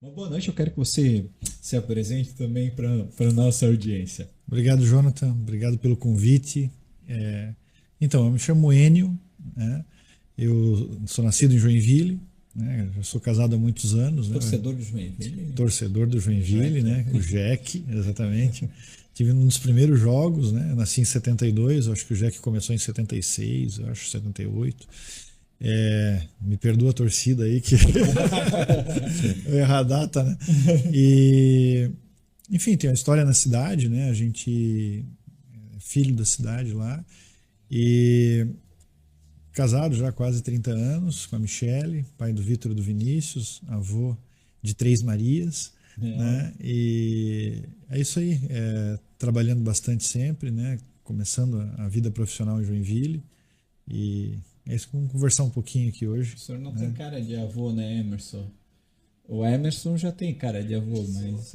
Uma boa noite, eu quero que você se apresente também para a nossa audiência. Obrigado, Jonathan. Obrigado pelo convite. É, então, eu me chamo Enio, né? Eu sou nascido em Joinville, né? Já sou casado há muitos anos, né? Torcedor do Joinville. Torcedor do Joinville, Jack, né? O Jack, exatamente. Tive um dos primeiros jogos, né? Eu nasci em 72, acho que o Jack começou em 76, eu acho 78. Me perdoa a torcida aí que eu errar a data, né? E enfim, tem uma história na cidade, né? A gente é filho da cidade lá e casado já há quase 30 anos com a Michele, pai do Vitor e do Vinícius, avô de três Marias, é, né? E é isso aí, trabalhando bastante sempre, né? Começando a vida profissional em Joinville e é isso que vamos conversar um pouquinho aqui hoje, o senhor não tem né? cara de avô, né, Emerson? O Emerson já tem cara de avô, mas.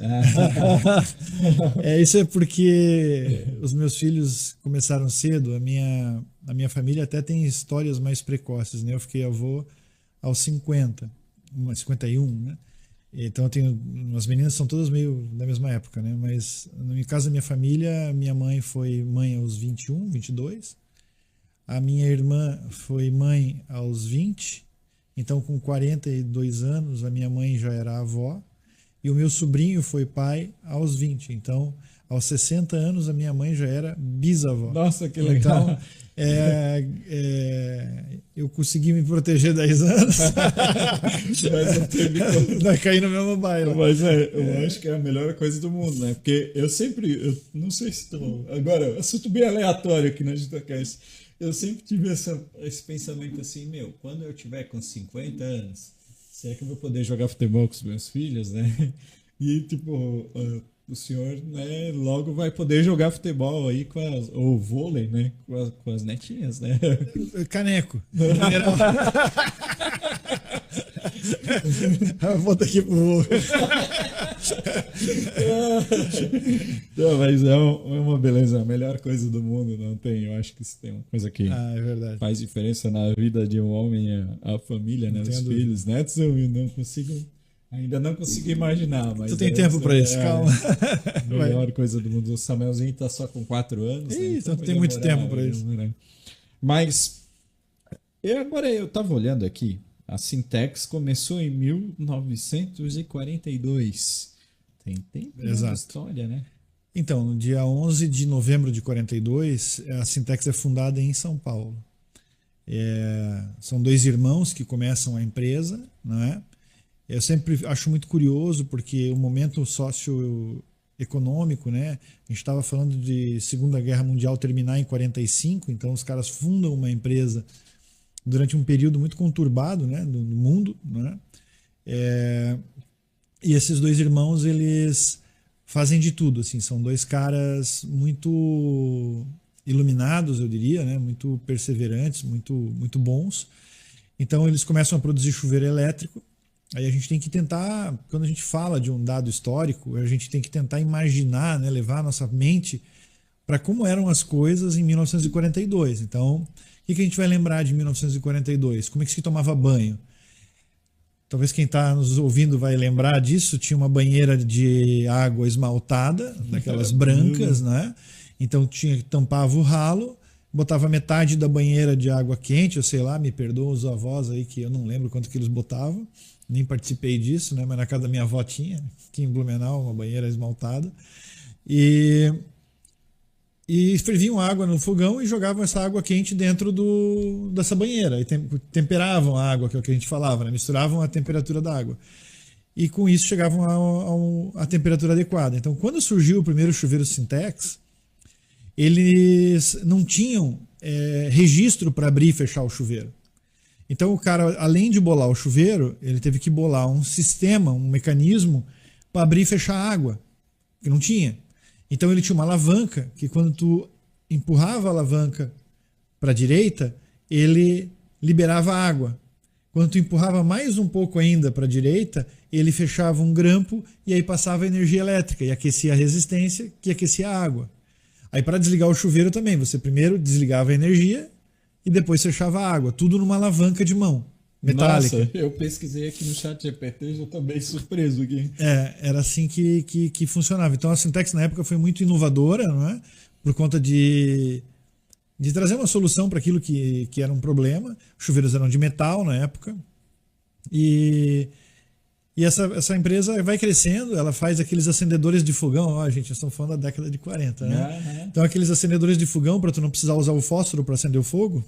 Isso é porque os meus filhos começaram cedo. A minha família até tem histórias mais precoces, né? Eu fiquei avô aos 50, 51, né? Então eu tenho. As meninas são todas meio da mesma época, né? Mas no caso da minha família, minha mãe foi mãe aos 21, 22. A minha irmã foi mãe aos 20. Então, com 42 anos, a minha mãe já era avó. E o meu sobrinho foi pai aos 20. Então, aos 60 anos, a minha mãe já era bisavó. Nossa, que Então, legal! eu consegui me proteger 10 anos. Mas não teve como. Vai cair no mesmo baile. Mas eu acho que é a melhor coisa do mundo, né? Porque eu não sei se estou. Agora, assunto bem aleatório aqui na JutaCast. Eu sempre tive esse pensamento assim, meu, quando eu tiver com 50 anos, será que eu vou poder jogar futebol com os meus filhos, né? E, tipo, o senhor, né, logo vai poder jogar futebol aí ou vôlei, né, com as netinhas, né? Caneco. Volta aqui pro. Não, mas é uma beleza, a melhor coisa do mundo, não tem. Eu acho que isso tem uma coisa que É verdade. faz diferença na vida de um homem, a família, né? Não Os tenho dúvida. filhos, netos, eu não consigo, ainda não consigo imaginar, mas Tu tem tempo pra isso, calma. a melhor coisa do mundo. O Samuelzinho tá só com 4 anos, né? Então Vai tem muito demorar, tempo pra isso. né? Mas agora eu tava olhando aqui, a Sintex começou em 1942. Tem tempo, né, de Exato. história, né? Então, no dia 11 de novembro de 42, a Sintex é fundada em São Paulo. São dois irmãos que começam a empresa, não é? Eu sempre acho muito curioso porque o momento socioeconômico, né? A gente estava falando de Segunda Guerra Mundial terminar em 45, então os caras fundam uma empresa durante um período muito conturbado, né, do mundo, né? E esses dois irmãos, eles fazem de tudo, assim, são dois caras muito iluminados, eu diria, né, muito perseverantes, muito bons. Então eles começam a produzir chuveiro elétrico. Aí a gente tem que tentar, quando a gente fala de um dado histórico, a gente tem que tentar imaginar, né, levar a nossa mente para como eram as coisas em 1942. Então, o que a gente vai lembrar de 1942? Como é que se tomava banho? Talvez quem está nos ouvindo vai lembrar disso. Tinha uma banheira de água esmaltada, daquelas brancas, né? Então tampava o ralo, botava metade da banheira de água quente, ou sei lá, me perdoam os avós aí que eu não lembro quanto que eles botavam, nem participei disso, né? Mas na casa da minha avó tinha, aqui em Blumenau, uma banheira esmaltada. E ferviam água no fogão e jogavam essa água quente dentro dessa banheira. E temperavam a água, que é o que a gente falava, né? Misturavam a temperatura da água. E com isso chegavam à temperatura adequada. Então, quando surgiu o primeiro chuveiro Sintex, eles não tinham registro para abrir e fechar o chuveiro. Então, o cara, além de bolar o chuveiro, ele teve que bolar um sistema, um mecanismo para abrir e fechar a água, que não tinha. Então ele tinha uma alavanca que quando tu empurrava a alavanca para a direita, ele liberava água. Quando tu empurrava mais um pouco ainda para a direita, ele fechava um grampo e aí passava energia elétrica e aquecia a resistência, que aquecia a água. Aí para desligar o chuveiro também, você primeiro desligava a energia e depois fechava a água, tudo numa alavanca de mão, metálica. Nossa, eu pesquisei aqui no chat GPT e já tô bem surpreso aqui. Era assim que funcionava. Então a Sintex na época foi muito inovadora, não é? Por conta de trazer uma solução para aquilo que era um problema. Os chuveiros eram de metal na época. E essa empresa vai crescendo, ela faz aqueles acendedores de fogão. Ó, gente, nós estamos falando da década de 40, né? Então aqueles acendedores de fogão para tu não precisar usar o fósforo para acender o fogo.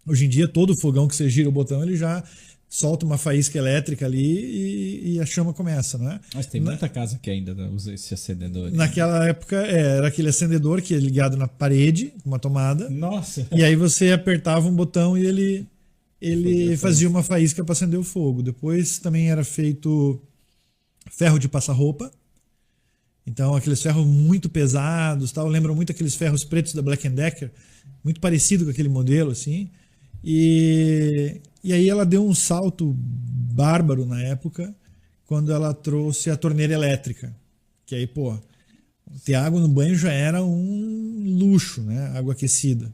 Hoje em dia, todo fogão que você gira o botão, ele já solta uma faísca elétrica ali e a chama começa, não é? Mas tem muita casa que ainda usa esse acendedor. Naquela época era aquele acendedor que é ligado na parede, com uma tomada. Nossa! E aí você apertava um botão e ele fazia uma faísca para acender o fogo. Depois também era feito ferro de passar roupa. Então aqueles ferros muito pesados, tal, lembram muito aqueles ferros pretos da Black & Decker, muito parecido com aquele modelo assim. E aí ela deu um salto bárbaro na época, quando ela trouxe a torneira elétrica. Que aí, pô, ter água no banho já era um luxo, né? Água aquecida.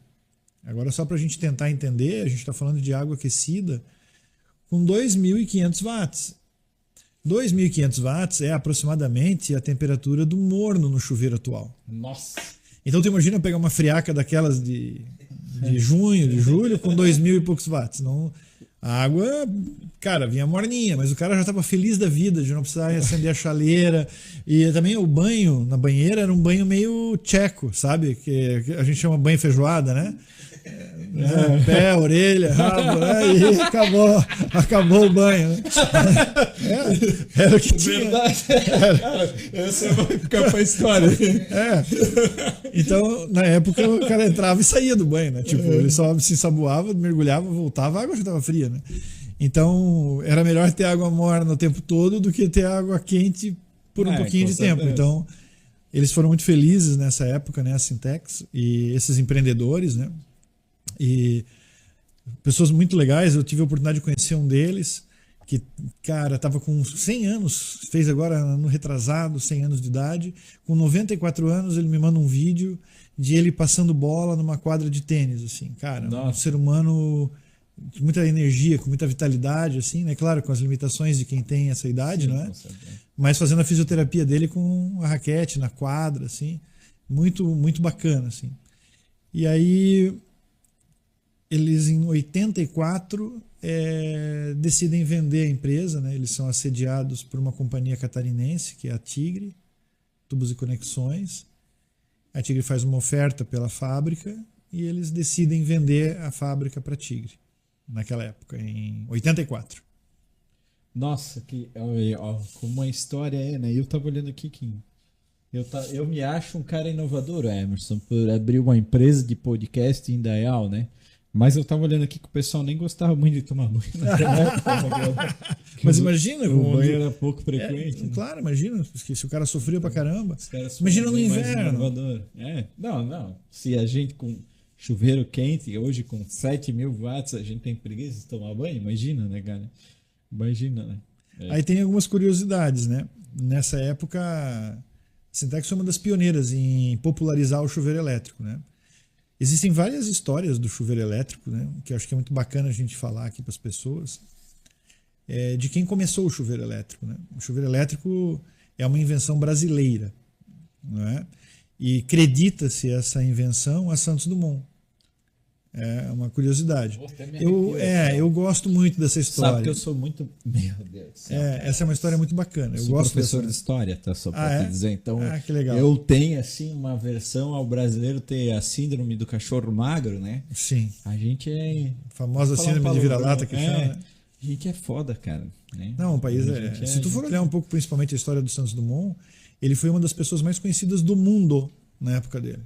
Agora, só para a gente tentar entender, a gente está falando de água aquecida com 2.500 watts. 2.500 watts é aproximadamente a temperatura do morno no chuveiro atual. Nossa! Então, tu imagina pegar uma friaca daquelas de junho, de julho, com 2.000 e poucos watts. Não, a água, cara, vinha morninha, mas o cara já estava feliz da vida de não precisar acender a chaleira. E também o banho na banheira era um banho meio tcheco, sabe? Que a gente chama banho feijoada, né? Pé, orelha, rabo, né? E acabou o banho, né? Era o que tinha. Verdade. Cara, essa vai ficar pra história. Então, na época, o cara entrava e saía do banho, né? Tipo, ele só se ensaboava, mergulhava, voltava, a água já estava fria, né? Então, era melhor ter água morna o tempo todo do que ter água quente por um pouquinho de tempo. Então, eles foram muito felizes nessa época, né? A Sintex e esses empreendedores, né? E pessoas muito legais. Eu tive a oportunidade de conhecer um deles que, cara, estava com 100 anos, fez agora no retrasado, 100 anos de idade. Com 94 anos, ele me manda um vídeo de ele passando bola numa quadra de tênis, assim. Cara, um ser humano com muita energia, com muita vitalidade, assim, né? Claro, com as limitações de quem tem essa idade, não é? Mas fazendo a fisioterapia dele com a raquete na quadra, assim. Muito, muito bacana, assim. E aí eles, em 84, decidem vender a empresa, né? Eles são assediados por uma companhia catarinense, que é a Tigre, Tubos e Conexões. A Tigre faz uma oferta pela fábrica e eles decidem vender a fábrica para a Tigre, naquela época, em 84. Nossa, como a história é, né? Eu tava olhando aqui, Kim. Eu me acho um cara inovador, Emerson, por abrir uma empresa de podcast em Indaial, né? Mas eu tava olhando aqui que o pessoal nem gostava muito de tomar banho naquela época. Mas imagina, o banho era pouco frequente. Né? Claro, imagina, se o cara sofria pra caramba. Imagina no inverno. Não. Se a gente com chuveiro quente, hoje com 7.000 watts, a gente tem preguiça de tomar banho, imagina, né, cara? Imagina, né? Aí tem algumas curiosidades, né? Nessa época, a Sintex foi uma das pioneiras em popularizar o chuveiro elétrico, né? Existem várias histórias do chuveiro elétrico, né, que eu acho que é muito bacana a gente falar aqui para as pessoas, de quem começou o chuveiro elétrico, né? O chuveiro elétrico é uma invenção brasileira, não é? E acredita-se essa invenção a Santos Dumont. É uma curiosidade. Eu gosto muito dessa história. Sabe que eu sou muito... Meu Deus do céu. Essa é uma história muito bacana. Eu gosto professor de história, tá? Só para te dizer. Então, que legal. Eu tenho, assim, uma versão ao brasileiro ter a síndrome do cachorro magro, né? Sim. A gente é... A famosa síndrome de vira-lata que chama, né? A gente é foda, cara. Né? Não, o país Se tu for olhar um pouco, principalmente a história do Santos Dumont, ele foi uma das pessoas mais conhecidas do mundo na época dele.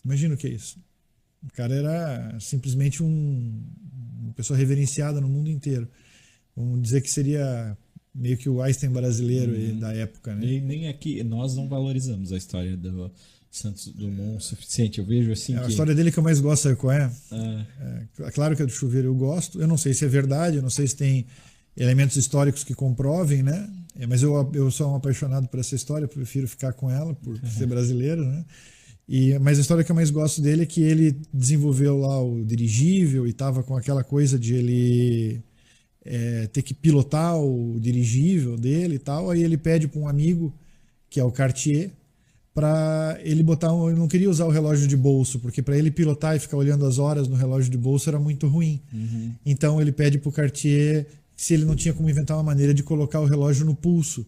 Imagina o que é isso. O cara era simplesmente uma pessoa reverenciada no mundo inteiro. Vamos dizer que seria meio que o Einstein brasileiro da época, né? E nem aqui, nós não valorizamos a história do Santos Dumont o suficiente. Eu vejo assim A história dele que eu mais gosto, sabe qual é? Claro que a do chuveiro eu gosto. Eu não sei se é verdade, eu não sei se tem elementos históricos que comprovem, né? Mas eu sou um apaixonado por essa história, prefiro ficar com ela por ser brasileiro, né? Mas a história que eu mais gosto dele é que ele desenvolveu lá o dirigível e estava com aquela coisa de ele ter que pilotar o dirigível dele e tal. Aí ele pede para um amigo, que é o Cartier, para ele botar ele não queria usar o relógio de bolso, porque para ele pilotar e ficar olhando as horas no relógio de bolso era muito ruim. Então ele pede para o Cartier se ele não tinha como inventar uma maneira de colocar o relógio no pulso.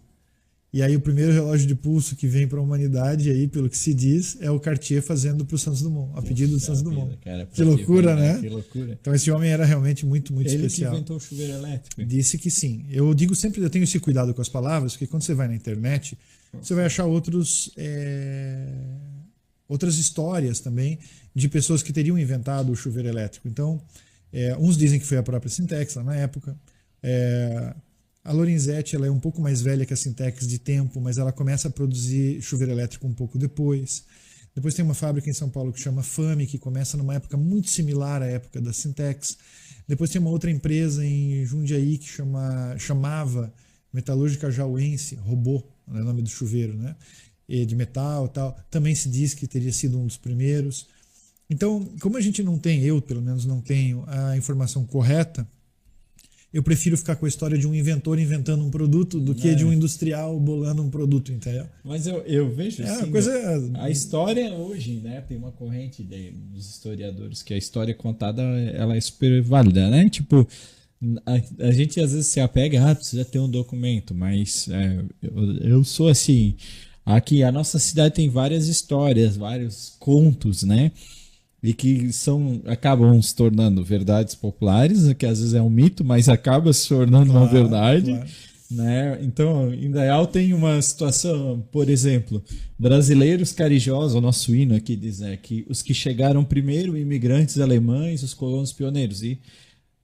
E aí o primeiro relógio de pulso que vem para a humanidade, aí, pelo que se diz, é o Cartier fazendo para o Santos Dumont, a pedido do Santos Dumont. Cara, que loucura, né? Que loucura. Então esse homem era realmente muito, muito Ele especial. que inventou o chuveiro elétrico. Disse que sim. Eu digo sempre, eu tenho esse cuidado com as palavras, porque quando você vai na internet, você vai achar outras histórias também de pessoas que teriam inventado o chuveiro elétrico. Então, uns dizem que foi a própria Sintex lá na época. A Lorenzetti, ela é um pouco mais velha que a Sintex de tempo, mas ela começa a produzir chuveiro elétrico um pouco depois. Depois tem uma fábrica em São Paulo que chama Fame, que começa numa época muito similar à época da Sintex. Depois tem uma outra empresa em Jundiaí que chamava Metalúrgica Jauense, Robô, é o nome do chuveiro, né? E de metal e tal. Também se diz que teria sido um dos primeiros. Então, como a gente não tem, eu pelo menos não tenho a informação correta, eu prefiro ficar com a história de um inventor inventando um produto do que de um industrial bolando um produto, entendeu? Mas eu vejo assim, a história hoje, né, tem uma corrente dos historiadores que a história contada ela é super válida, né? Tipo, a gente às vezes se apega, precisa ter um documento, mas eu sou assim, aqui a nossa cidade tem várias histórias, vários contos, né? E que acabam se tornando verdades populares, que às vezes é um mito, mas acaba se tornando uma verdade. Claro. Né? Então, em Indaial tem uma situação, por exemplo, brasileiros carijosos, o nosso hino aqui diz, né, que os que chegaram primeiro, imigrantes alemães, os colonos pioneiros. E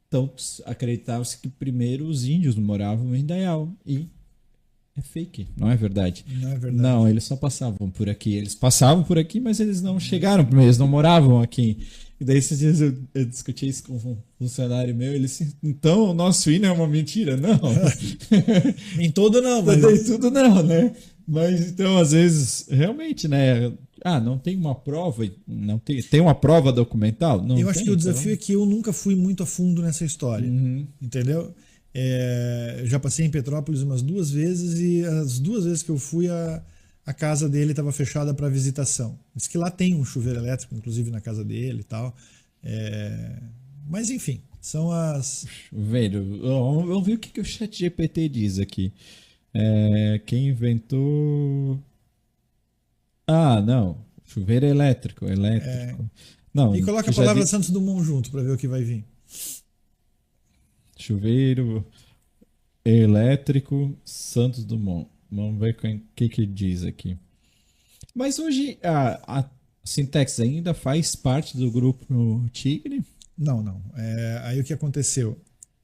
então acreditava-se que primeiro os índios moravam em Indaial. E é fake, não é verdade. Não é verdade. Não, eles só passavam por aqui. Eles passavam por aqui, mas eles não chegaram primeiro, eles não moravam aqui. E daí esses dias eu discuti isso com um funcionário meu, ele disse, então o nosso hino é uma mentira? Não. Em todo não, mas... Em tudo não, né? Mas então, às vezes, realmente, né? Não tem uma prova, não tem uma prova documental? Não. Eu acho que o desafio é que eu nunca fui muito a fundo nessa história, entendeu? Eu já passei em Petrópolis umas 2 vezes e as 2 vezes que eu fui a casa dele estava fechada para visitação. Diz que lá tem um chuveiro elétrico, inclusive na casa dele e tal. Mas enfim, são as... Vamos ver o que o ChatGPT diz aqui. Quem inventou... não. Chuveiro elétrico. Não, e coloca a palavra Santos Dumont junto para ver o que vai vir. Chuveiro elétrico Santos Dumont. Vamos ver o que diz aqui. Mas hoje a Sintex ainda faz parte do grupo Tigre? Não. Aí o que aconteceu?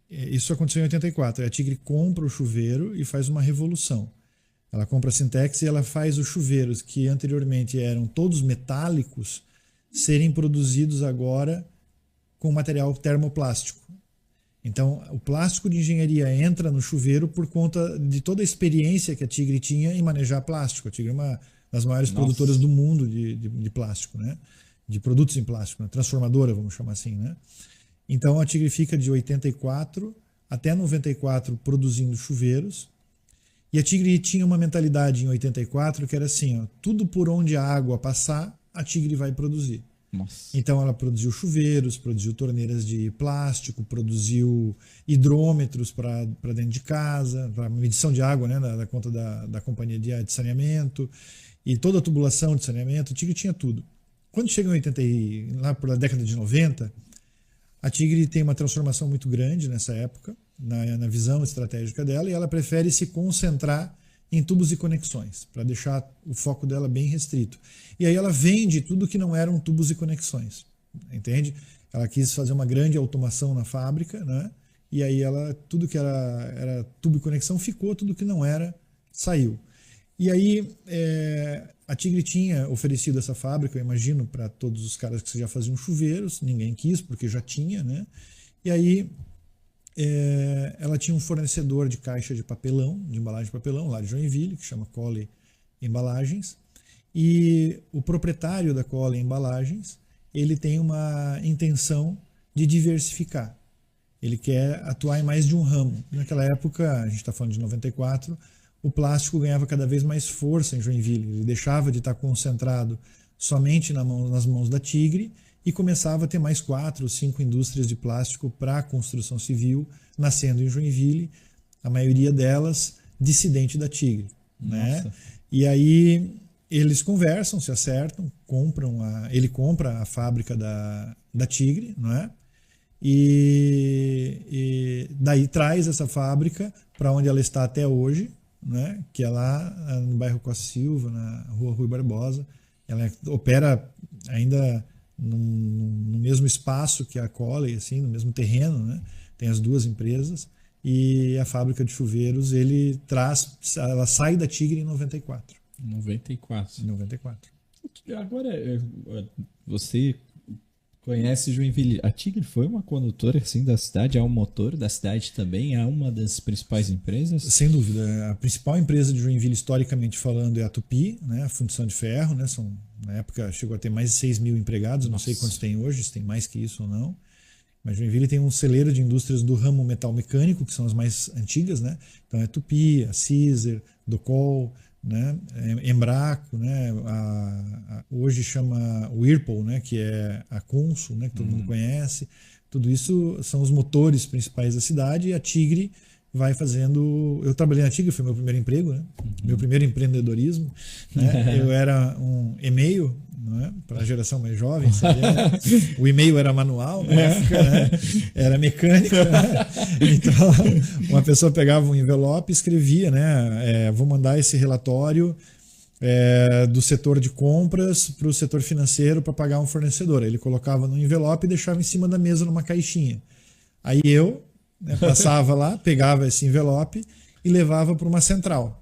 Isso aconteceu em 84. A Tigre compra o chuveiro e faz uma revolução. Ela compra a Sintex e ela faz os chuveiros que anteriormente eram todos metálicos serem produzidos agora com material termoplástico. Então, o plástico de engenharia entra no chuveiro por conta de toda a experiência que a Tigre tinha em manejar plástico. A Tigre é uma das maiores produtoras do mundo de plástico, né? De produtos em plástico, né? Transformadora, vamos chamar assim, né? Então, a Tigre fica de 84 até 94 produzindo chuveiros. E a Tigre tinha uma mentalidade em 84 que era assim, ó, tudo por onde a água passar, a Tigre vai produzir. Nossa. Então ela produziu chuveiros, produziu torneiras de plástico, produziu hidrômetros para dentro de casa, para medição de água, né, da conta da companhia de saneamento, e toda a tubulação de saneamento. A Tigre tinha tudo. Quando chega em 80, lá por a década de 90, a Tigre tem uma transformação muito grande nessa época, na visão estratégica dela, e ela prefere se concentrar em tubos e conexões, para deixar o foco dela bem restrito. E aí ela vende tudo que não eram tubos e conexões, entende? Ela quis fazer uma grande automação na fábrica, né? E aí tudo que era tubo e conexão ficou, tudo que não era saiu. E aí a Tigre tinha oferecido essa fábrica, eu imagino, para todos os caras que já faziam chuveiros, ninguém quis porque já tinha, né? E aí ela tinha um fornecedor de caixa de papelão, de embalagem de papelão, lá de Joinville, que chama Cole Embalagens, e o proprietário da Cole Embalagens, ele tem uma intenção de diversificar. ele quer atuar em mais de um ramo. Naquela época, a gente está falando de 94, o plástico ganhava cada vez mais força em Joinville. Ele deixava de estar concentrado somente nas mãos da Tigre e começava a ter mais 4 ou 5 indústrias de plástico para a construção civil nascendo em Joinville, a maioria delas dissidente da Tigre. Né? E aí eles conversam, se acertam, ele compra a fábrica da Tigre, não é? E daí traz essa fábrica para onde ela está até hoje, né? Que é lá no bairro Costa Silva, na rua Rui Barbosa. Ela opera ainda no mesmo espaço que a Coley, assim, no mesmo terreno, né? Tem as duas empresas. E a fábrica de chuveiros, ela sai da Tigre em 94. 94. 94. Agora, você conhece Joinville. A Tigre foi uma condutora assim, da cidade, é um motor da cidade também, é uma das principais empresas? Sem dúvida. A principal empresa de Joinville, historicamente falando, é a Tupi, né? A fundição de ferro. Né? Na época chegou a ter mais de 6 mil empregados, não sei quantos tem hoje, se tem mais que isso ou não. Mas Joinville tem um celeiro de indústrias do ramo metal mecânico, que são as mais antigas, né? Então é Tupi, a Caesar, Docol, né? Embraco, né? Hoje chama Whirlpool, né? Que é a Consul, né? Que todo mundo conhece. Tudo isso são os motores principais da cidade e a Tigre vai fazendo... Eu trabalhei na Tigre, foi meu primeiro emprego, né? Meu primeiro empreendedorismo. Né? Eu era um e-mail, né? Para a geração mais jovem, o e-mail era manual na época, né? Era mecânico, né? Então uma pessoa pegava um envelope e escrevia, né? Vou mandar esse relatório do setor de compras para o setor financeiro para pagar um fornecedor. Ele colocava no envelope e deixava em cima da mesa numa caixinha. Aí eu, né, passava lá, pegava esse envelope e levava para uma central.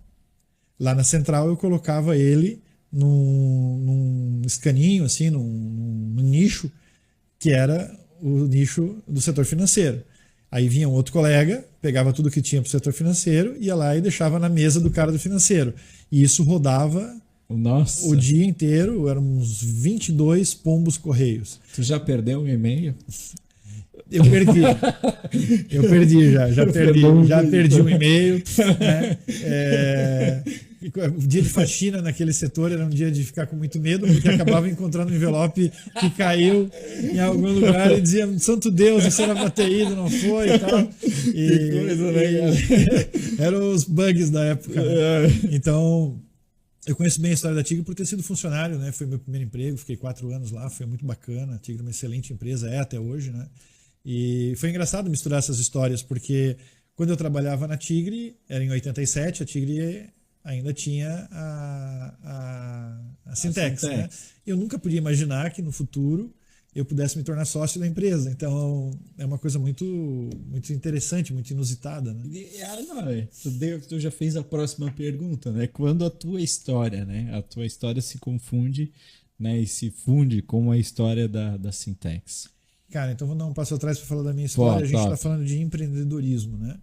Lá na central eu colocava ele num escaninho, assim, num nicho, que era o nicho do setor financeiro. Aí vinha um outro colega, pegava tudo que tinha para o setor financeiro, ia lá e deixava na mesa do cara do financeiro. E isso rodava o dia inteiro, eram uns 22 pombos correios. Tu já perdeu um e-mail? Eu perdi já perdi um e-mail, né? O dia de faxina naquele setor era um dia de ficar com muito medo, porque acabava encontrando um envelope que caiu em algum lugar e dizia, santo Deus, isso era para ter ido, não foi e tal. Que coisa, né? Eram os bugs da época. Né? Então, eu conheço bem a história da Tigre por ter sido funcionário, né? Foi meu primeiro emprego, fiquei 4 anos lá, foi muito bacana. A Tigre é uma excelente empresa, é até hoje, né? E foi engraçado misturar essas histórias, porque quando eu trabalhava na Tigre, era em 87, a Tigre ainda tinha a Sintex, né? Eu nunca podia imaginar que no futuro eu pudesse me tornar sócio da empresa. Então é uma coisa muito, muito interessante, muito inusitada, né? Tu já fez a próxima pergunta, né? Quando a tua história se confunde, né? E se funde com a história da Sintex. Cara, então vou dar um passo atrás para falar da minha história. A gente está falando de empreendedorismo, né?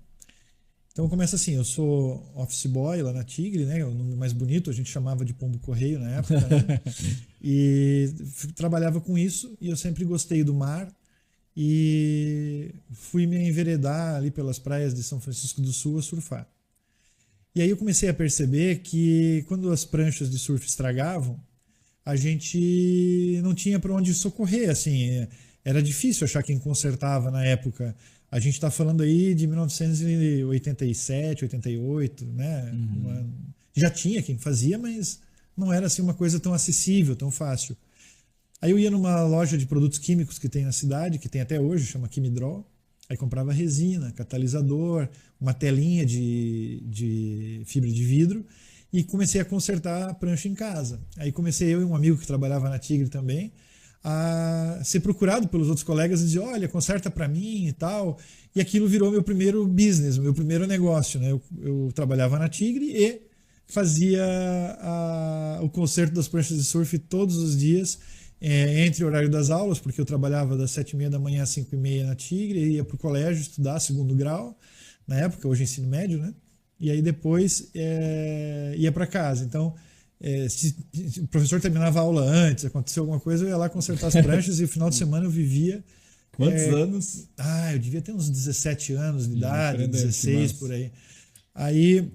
Então começa assim, eu sou office boy lá na Tigre, né? O nome mais bonito, a gente chamava de pombo correio na época, né? E trabalhava com isso e eu sempre gostei do mar e fui me enveredar ali pelas praias de São Francisco do Sul a surfar. E aí eu comecei a perceber que quando as pranchas de surf estragavam, a gente não tinha para onde socorrer, assim, era difícil achar quem consertava na época. A gente está falando aí de 1987, 88, né? Já tinha quem fazia, mas não era assim uma coisa tão acessível, tão fácil. Aí eu ia numa loja de produtos químicos que tem na cidade, que tem até hoje, chama Quimidrol. Aí comprava resina, catalisador, uma telinha de fibra de vidro e comecei a consertar a prancha em casa. Aí comecei eu e um amigo que trabalhava na Tigre também a ser procurado pelos outros colegas e dizer, olha, conserta para mim e tal. E aquilo virou meu primeiro business, meu primeiro negócio, né? Eu trabalhava na Tigre e fazia o conserto das pranchas de surf todos os dias, entre o horário das aulas, porque eu trabalhava das 7h30 da manhã às 5h30 na Tigre, ia para o colégio estudar segundo grau, na época, hoje ensino médio, né? E aí depois ia para casa. Então, se o professor terminava a aula antes, aconteceu alguma coisa, eu ia lá consertar as pranchas e o final de semana eu vivia Quantos anos? Eu devia ter uns 17 anos de idade, aprendendo, 16 que por aí. Aí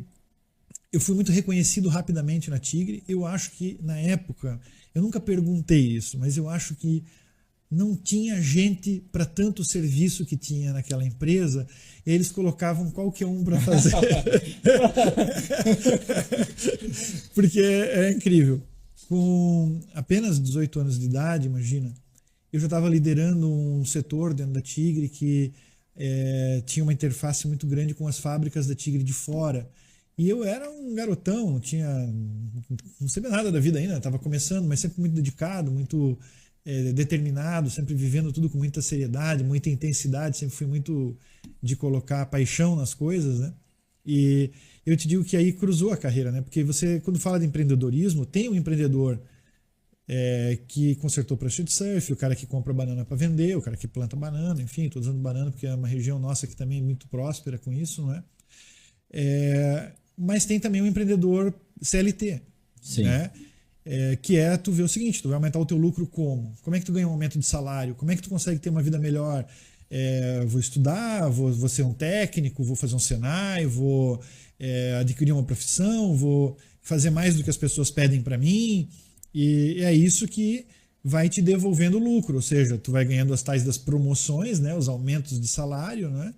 eu fui muito reconhecido rapidamente na Tigre. Eu acho que na época, eu nunca perguntei isso, mas eu acho que não tinha gente para tanto serviço que tinha naquela empresa. Eles colocavam qualquer um para fazer. Porque é incrível. Com apenas 18 anos de idade, imagina, eu já estava liderando um setor dentro da Tigre que tinha uma interface muito grande com as fábricas da Tigre de fora. E eu era um garotão, não sabia nada da vida ainda, estava começando, mas sempre muito dedicado, muito determinado, sempre vivendo tudo com muita seriedade, muita intensidade, sempre fui muito de colocar paixão nas coisas, né? E eu te digo que aí cruzou a carreira, né? Porque você, quando fala de empreendedorismo, tem um empreendedor que consertou prancha de surf, o cara que compra banana para vender, o cara que planta banana, enfim, estou usando banana porque é uma região nossa que também é muito próspera com isso, não é? Mas tem também um empreendedor CLT, Sim. né? Que tu vê o seguinte, tu vai aumentar o teu lucro como? Como é que tu ganha um aumento de salário? Como é que tu consegue ter uma vida melhor? Vou estudar, vou ser um técnico, vou fazer um Senai, vou adquirir uma profissão, vou fazer mais do que as pessoas pedem para mim. E é isso que vai te devolvendo lucro, ou seja, tu vai ganhando as tais das promoções, né, os aumentos de salário, né?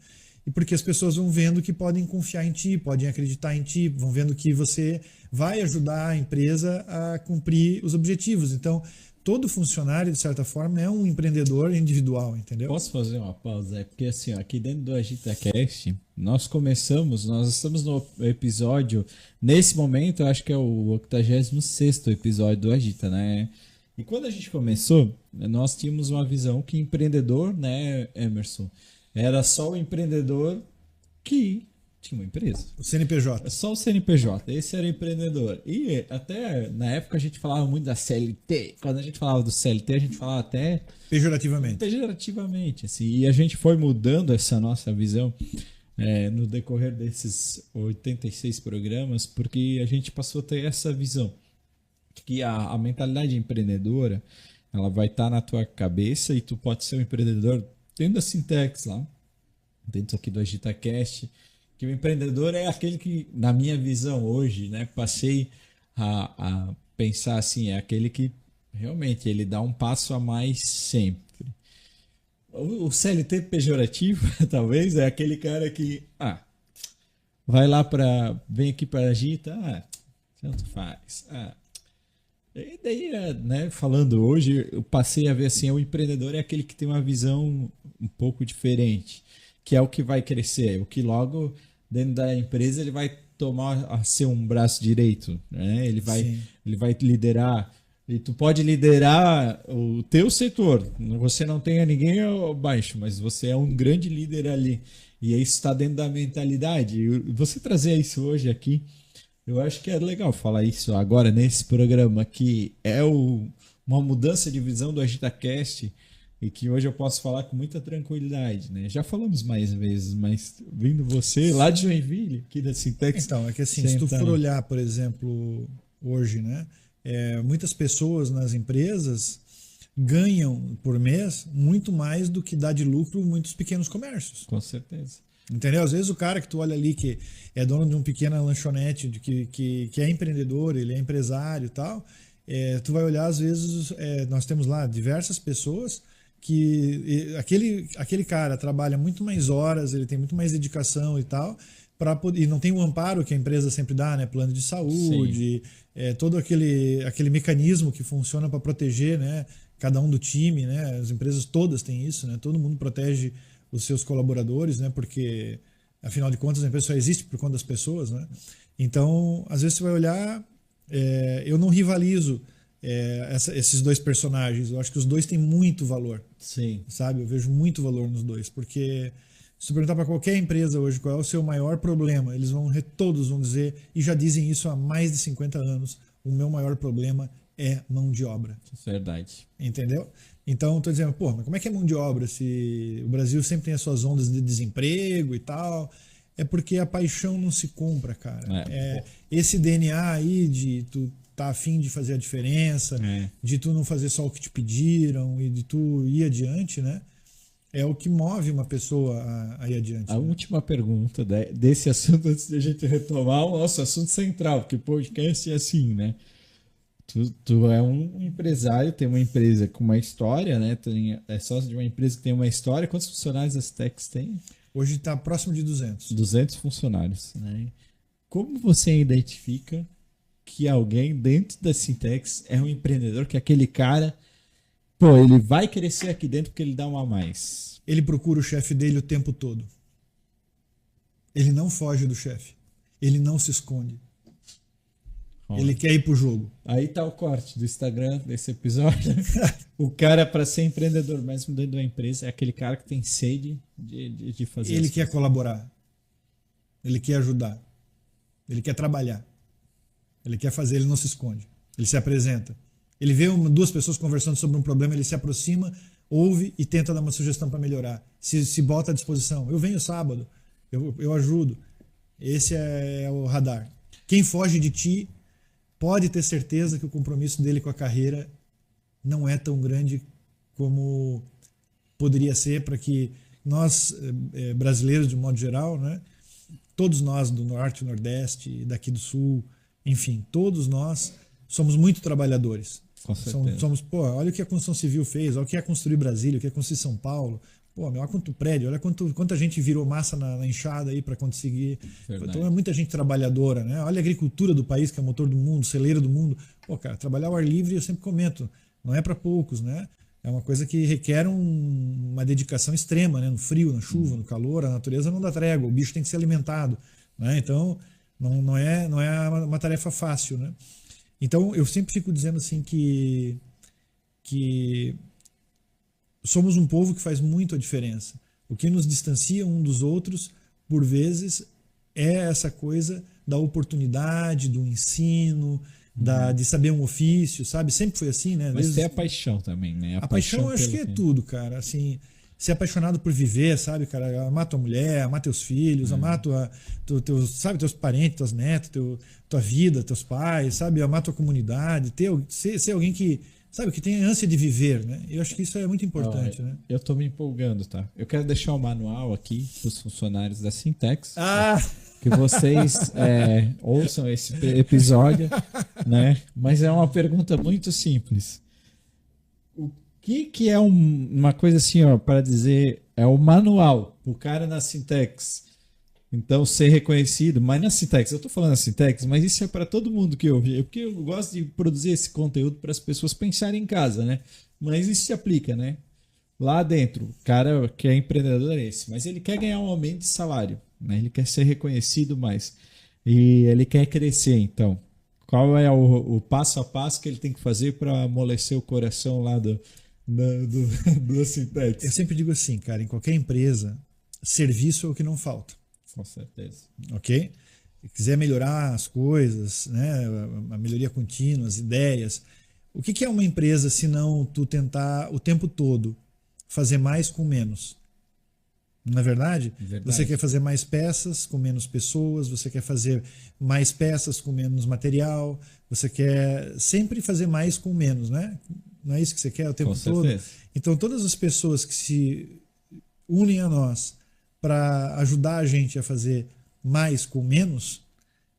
E porque as pessoas vão vendo que podem confiar em ti, podem acreditar em ti, vão vendo que você vai ajudar a empresa a cumprir os objetivos. Então, todo funcionário, de certa forma, é um empreendedor individual, entendeu? Posso fazer uma pausa? Porque assim, aqui dentro do AgitaCast, nós estamos no episódio, nesse momento, eu acho que é o 86º episódio do Agita, né? E quando a gente começou, nós tínhamos uma visão que empreendedor, né, Emerson, era só o empreendedor que tinha uma empresa. O CNPJ. Só o CNPJ, esse era o empreendedor. E até na época a gente falava muito da CLT. Quando a gente falava do CLT, a gente falava até pejorativamente. Assim, e a gente foi mudando essa nossa visão no decorrer desses 86 programas, porque a gente passou a ter essa visão. Que a mentalidade empreendedora, ela vai estar na tua cabeça e tu pode ser um empreendedor dentro da Sintex lá, dentro aqui do AgitaCast, que o empreendedor é aquele que, na minha visão hoje, né, passei a pensar assim, é aquele que realmente ele dá um passo a mais sempre. O CLT pejorativo, talvez, é aquele cara que vai lá vem aqui para Agita, tanto faz. E daí, né, falando hoje, eu passei a ver assim, o empreendedor é aquele que tem uma visão um pouco diferente, que é o que vai crescer, o que logo dentro da empresa ele vai tomar a ser um braço direito, né? Ele vai liderar, e tu pode liderar o teu setor, você não tem ninguém abaixo, mas você é um grande líder ali, e isso está dentro da mentalidade, e você trazer isso hoje aqui, eu acho que é legal falar isso agora nesse programa, que é uma mudança de visão do AgitaCast e que hoje eu posso falar com muita tranquilidade, né? Já falamos mais vezes, mas vindo você lá de Joinville, aqui da Sintex... Então, é que assim, se tu for olhar, por exemplo, hoje, né? Muitas pessoas nas empresas ganham por mês muito mais do que dá de lucro muitos pequenos comércios. Com certeza. Entendeu? Às vezes o cara que tu olha ali que é dono de uma pequena lanchonete, que é empreendedor, ele é empresário e tal, tu vai olhar, às vezes, nós temos lá diversas pessoas que aquele cara trabalha muito mais horas, ele tem muito mais dedicação e tal, e não tem o amparo que a empresa sempre dá, né? Plano de saúde, todo aquele mecanismo que funciona para proteger, né? Cada um do time, né? As empresas todas têm isso, né? Todo mundo protege os seus colaboradores, né? Porque, afinal de contas, a empresa só existe por conta das pessoas, né? Então, às vezes você vai olhar, eu não rivalizo esses dois personagens, eu acho que os dois têm muito valor. Sim. Sabe? Eu vejo muito valor nos dois, porque se tu perguntar para qualquer empresa hoje qual é o seu maior problema, todos vão dizer, e já dizem isso há mais de 50 anos, o meu maior problema é mão de obra. Verdade. Entendeu? Então, estou dizendo, mas como é que é mão de obra se o Brasil sempre tem as suas ondas de desemprego e tal? É porque a paixão não se compra, cara. Esse DNA aí de tu tá afim de fazer a diferença, de tu não fazer só o que te pediram e de tu ir adiante, né? é o que move uma pessoa a ir adiante. A última pergunta desse assunto, antes de a gente retomar o nosso assunto central, porque o podcast é assim, né? Tu é um empresário, tem uma empresa com uma história, né? É sócio de uma empresa que tem uma história. Quantos funcionários a Sintex tem? Hoje está próximo de 200. 200 funcionários, né? Como você identifica que alguém dentro da Sintex é um empreendedor, que é aquele cara, pô, ele vai crescer aqui dentro porque ele dá um a mais? Ele procura o chefe dele o tempo todo. Ele não foge do chefe. Ele não se esconde. Ele quer ir pro jogo. Aí tá o corte do Instagram desse episódio. O cara, para ser empreendedor, mesmo dentro de uma empresa, é aquele cara que tem sede de fazer. Ele quer colaborar. Ele quer ajudar. Ele quer trabalhar. Ele quer fazer, ele não se esconde. Ele se apresenta. Ele vê duas pessoas conversando sobre um problema, ele se aproxima, ouve e tenta dar uma sugestão para melhorar. Se bota à disposição. Eu venho sábado, eu ajudo. Esse é o radar. Quem foge de ti pode ter certeza que o compromisso dele com a carreira não é tão grande como poderia ser, para que nós, brasileiros de um modo geral, né, todos nós do Norte, Nordeste, daqui do Sul, enfim, todos nós somos muito trabalhadores. Com certeza. Pô, olha o que a construção civil fez, olha o que é construir Brasília, o que é construir São Paulo. Pô, olha quanto prédio, olha quanta gente virou massa na enxada aí para conseguir. Verdade. Então é muita gente trabalhadora, né? Olha a agricultura do país, que é o motor do mundo, celeiro do mundo. Pô, cara, trabalhar ao ar livre, eu sempre comento, não é para poucos, né? É uma coisa que requer uma dedicação extrema, né? No frio, na chuva, no calor, a natureza não dá trégua, o bicho tem que ser alimentado, né? Então não é uma tarefa fácil, né? Então eu sempre fico dizendo assim que somos um povo que faz muito a diferença. O que nos distancia um dos outros, por vezes, é essa coisa da oportunidade, do ensino, de saber um ofício, sabe? Sempre foi assim, né? Mas tem a paixão também, né? A paixão eu acho que é tudo, cara. Assim, ser apaixonado por viver, sabe, cara? Amar tua mulher, amar teus filhos, amar teus parentes, teus netos, tua vida, teus pais, sabe? Amar tua comunidade, ser alguém que, sabe, que tem ânsia de viver, né? Eu acho que isso é muito importante, né? Eu tô me empolgando, tá? Eu quero deixar o manual aqui para os funcionários da Sintex. Que vocês ouçam esse episódio, né? Mas é uma pergunta muito simples. O que é uma coisa assim, ó, para dizer, é o manual, o cara na Sintex, então ser reconhecido, mas na Sintex, eu tô falando na Sintex, mas isso é para todo mundo que ouve, porque eu gosto de produzir esse conteúdo para as pessoas pensarem em casa, né? Mas isso se aplica, né? Lá dentro, o cara que é empreendedor é esse, mas ele quer ganhar um aumento de salário, né? Ele quer ser reconhecido mais e ele quer crescer, então qual é o passo a passo que ele tem que fazer para amolecer o coração lá do Sintex? Eu sempre digo assim, cara, em qualquer empresa, serviço é o que não falta. Com certeza. Ok? Se quiser melhorar as coisas, né, a melhoria contínua, as ideias. O que é uma empresa se não tu tentar o tempo todo fazer mais com menos? Não é verdade? Você quer fazer mais peças com menos pessoas, você quer fazer mais peças com menos material, você quer sempre fazer mais com menos, né? Não é isso que você quer o tempo todo? Então todas as pessoas que se unem a nós para ajudar a gente a fazer mais com menos,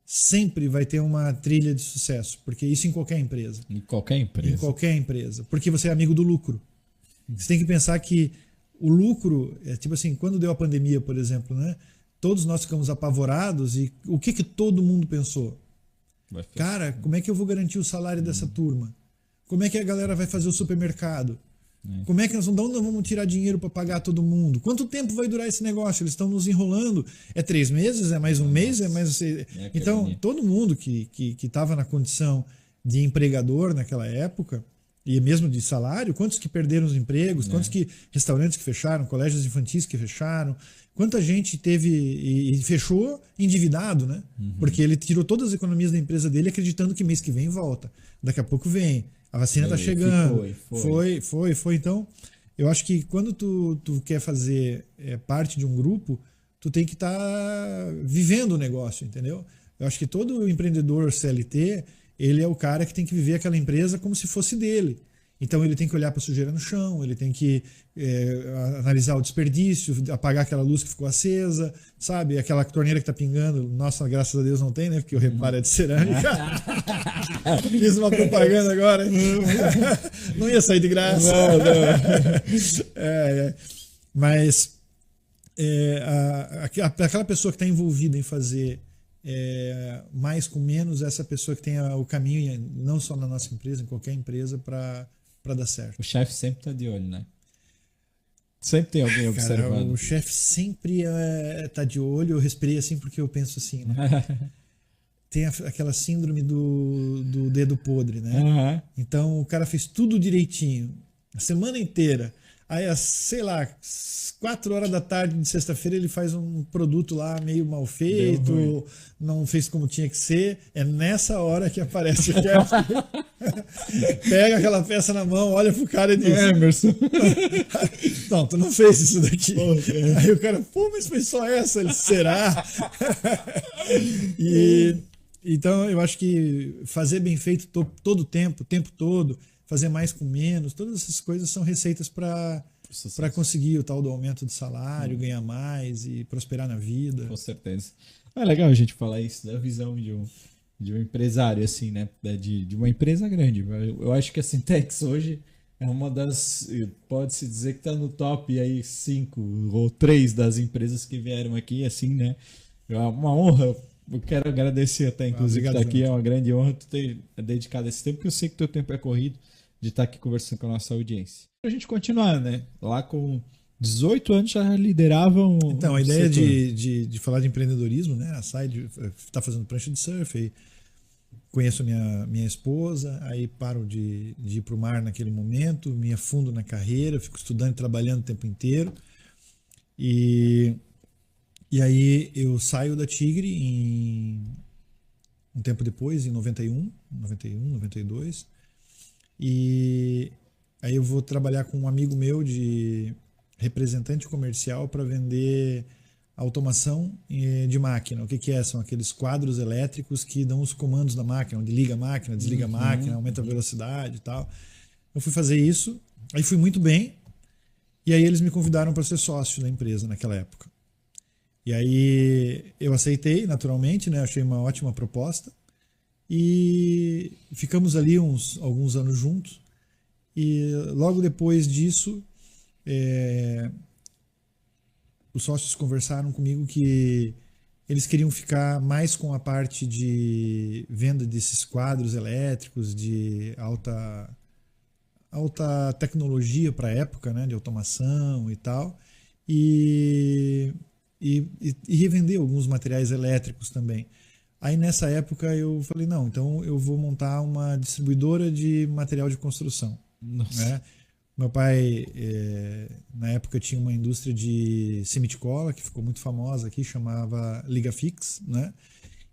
sempre vai ter uma trilha de sucesso, porque isso em qualquer empresa. Em qualquer empresa. Em qualquer empresa, porque você é amigo do lucro. Você tem que pensar que o lucro, é tipo assim, quando deu a pandemia, por exemplo, né? Todos nós ficamos apavorados e o que todo mundo pensou? Cara, como é que eu vou garantir o salário dessa turma? Como é que a galera vai fazer o supermercado? Como é que nós vamos tirar dinheiro para pagar todo mundo? Quanto tempo vai durar esse negócio? Eles estão nos enrolando. É 3 meses? É mais um mês? É mais... Então, todo mundo que estava na condição de empregador naquela época, e mesmo de salário, quantos que perderam os empregos, quantos que restaurantes que fecharam, colégios infantis que fecharam, quanta gente teve e fechou endividado, né? Porque ele tirou todas as economias da empresa dele acreditando que mês que vem volta. Daqui a pouco vem. A vacina está chegando. Foi. Então, eu acho que quando tu quer fazer parte de um grupo, tu tem que estar vivendo o negócio, entendeu? Eu acho que todo empreendedor CLT, ele é o cara que tem que viver aquela empresa como se fosse dele. Então ele tem que olhar para a sujeira no chão, ele tem que analisar o desperdício, apagar aquela luz que ficou acesa, sabe? Aquela torneira que está pingando, nossa, graças a Deus não tem, né? Porque o reparo é de cerâmica. Fiz uma propaganda agora. Não ia sair de graça. Não. Mas aquela pessoa que está envolvida em fazer mais com menos, essa pessoa que tem o caminho, não só na nossa empresa, em qualquer empresa, para dar certo. O chefe sempre tá de olho, né? Sempre tem alguém observando. O chefe sempre tá de olho. Eu respirei assim porque eu penso assim, né? Tem aquela síndrome do dedo podre, né? Uhum. Então o cara fez tudo direitinho, a semana inteira. Aí, sei lá, 4 horas da tarde de sexta-feira ele faz um produto lá meio mal feito, não fez como tinha que ser. É nessa hora que aparece o chefe. Pega aquela peça na mão, olha pro cara e diz: Emerson. Não, tu não fez isso daqui. Aí o cara, pô, mas foi só essa? Ele, será? Então eu acho que fazer bem feito todo o tempo todo, fazer mais com menos, todas essas coisas são receitas para conseguir o tal do aumento de salário, ganhar mais e prosperar na vida. Com certeza. É legal a gente falar isso da visão de um empresário, assim, né? De uma empresa grande. Eu acho que a Syntex hoje é uma das, pode-se dizer que está no top aí 5 ou 3 das empresas que vieram aqui, assim, né? É uma honra. Eu quero agradecer até, inclusive, que tá aqui. É uma grande honra tu ter dedicado esse tempo, porque eu sei que teu tempo é corrido, de estar aqui conversando com a nossa audiência. Pra gente continuar, né? Lá com 18 anos já lideravam. Então, a ideia de falar de empreendedorismo, né? A Side está fazendo prancha de surf, aí conheço minha esposa, aí paro de ir para o mar naquele momento, me afundo na carreira, fico estudando e trabalhando o tempo inteiro. E aí eu saio da Tigre um tempo depois, em 91, 92. E aí eu vou trabalhar com um amigo meu de representante comercial para vender automação de máquina. O que é? São aqueles quadros elétricos que dão os comandos da máquina, onde liga a máquina, desliga a máquina, aumenta a velocidade e tal. Eu fui fazer isso, aí fui muito bem, e aí eles me convidaram para ser sócio da empresa naquela época. E aí eu aceitei, naturalmente, né? Achei uma ótima proposta. E ficamos ali alguns anos juntos. E logo depois disso, os sócios conversaram comigo que eles queriam ficar mais com a parte de venda desses quadros elétricos de alta tecnologia para a época, né? De automação e tal. E revender alguns materiais elétricos também. Aí nessa época eu falei, não, então eu vou montar uma distribuidora de material de construção. Né? Meu pai, na época, tinha uma indústria de cimiticola, que ficou muito famosa aqui, chamava Ligafix, né?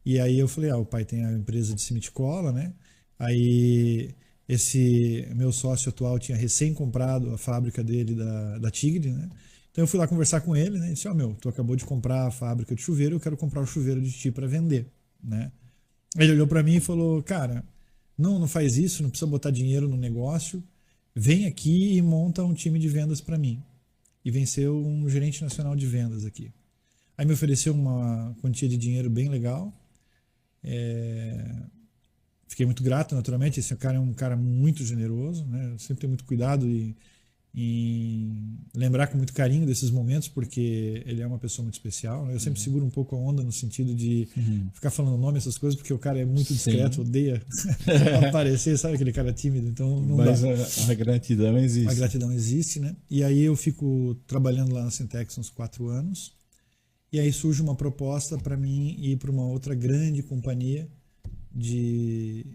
E aí eu falei, o pai tem a empresa de cimiticola, né? Aí esse meu sócio atual tinha recém comprado a fábrica dele da Tigre, né? Então eu fui lá conversar com ele, né? E disse, tu acabou de comprar a fábrica de chuveiro, eu quero comprar o chuveiro de ti para vender, né? Ele olhou para mim e falou, cara, não faz isso, não precisa botar dinheiro no negócio, vem aqui e monta um time de vendas para mim. E venceu um gerente nacional de vendas aqui. Aí me ofereceu uma quantia de dinheiro bem legal. Fiquei muito grato, naturalmente. Esse cara é um cara muito generoso, né? Eu sempre tenho muito cuidado em lembrar com muito carinho desses momentos, porque ele é uma pessoa muito especial, né? Eu sempre seguro um pouco a onda no sentido de ficar falando nome, essas coisas, porque o cara é muito discreto, odeia aparecer, sabe, aquele cara tímido, então não Mas dá. A gratidão existe. A gratidão existe, né? E aí eu fico trabalhando lá na Syntex uns 4 anos, e aí surge uma proposta para mim ir para uma outra grande companhia de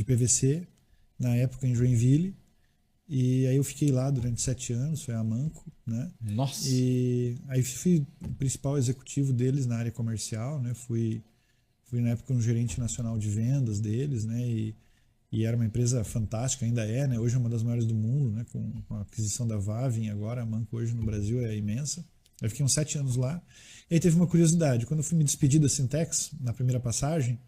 PVC, na época em Joinville. E aí eu fiquei lá durante 7 anos, foi a Manco, né? Nossa! E aí fui o principal executivo deles na área comercial, né? Fui na época um gerente nacional de vendas deles, né? E era uma empresa fantástica, ainda é, né? Hoje é uma das maiores do mundo, né? Com a aquisição da Vavin agora, a Manco hoje no Brasil é imensa. Eu fiquei uns 7 anos lá. E aí teve uma curiosidade, quando eu fui me despedir da Syntex, na primeira passagem,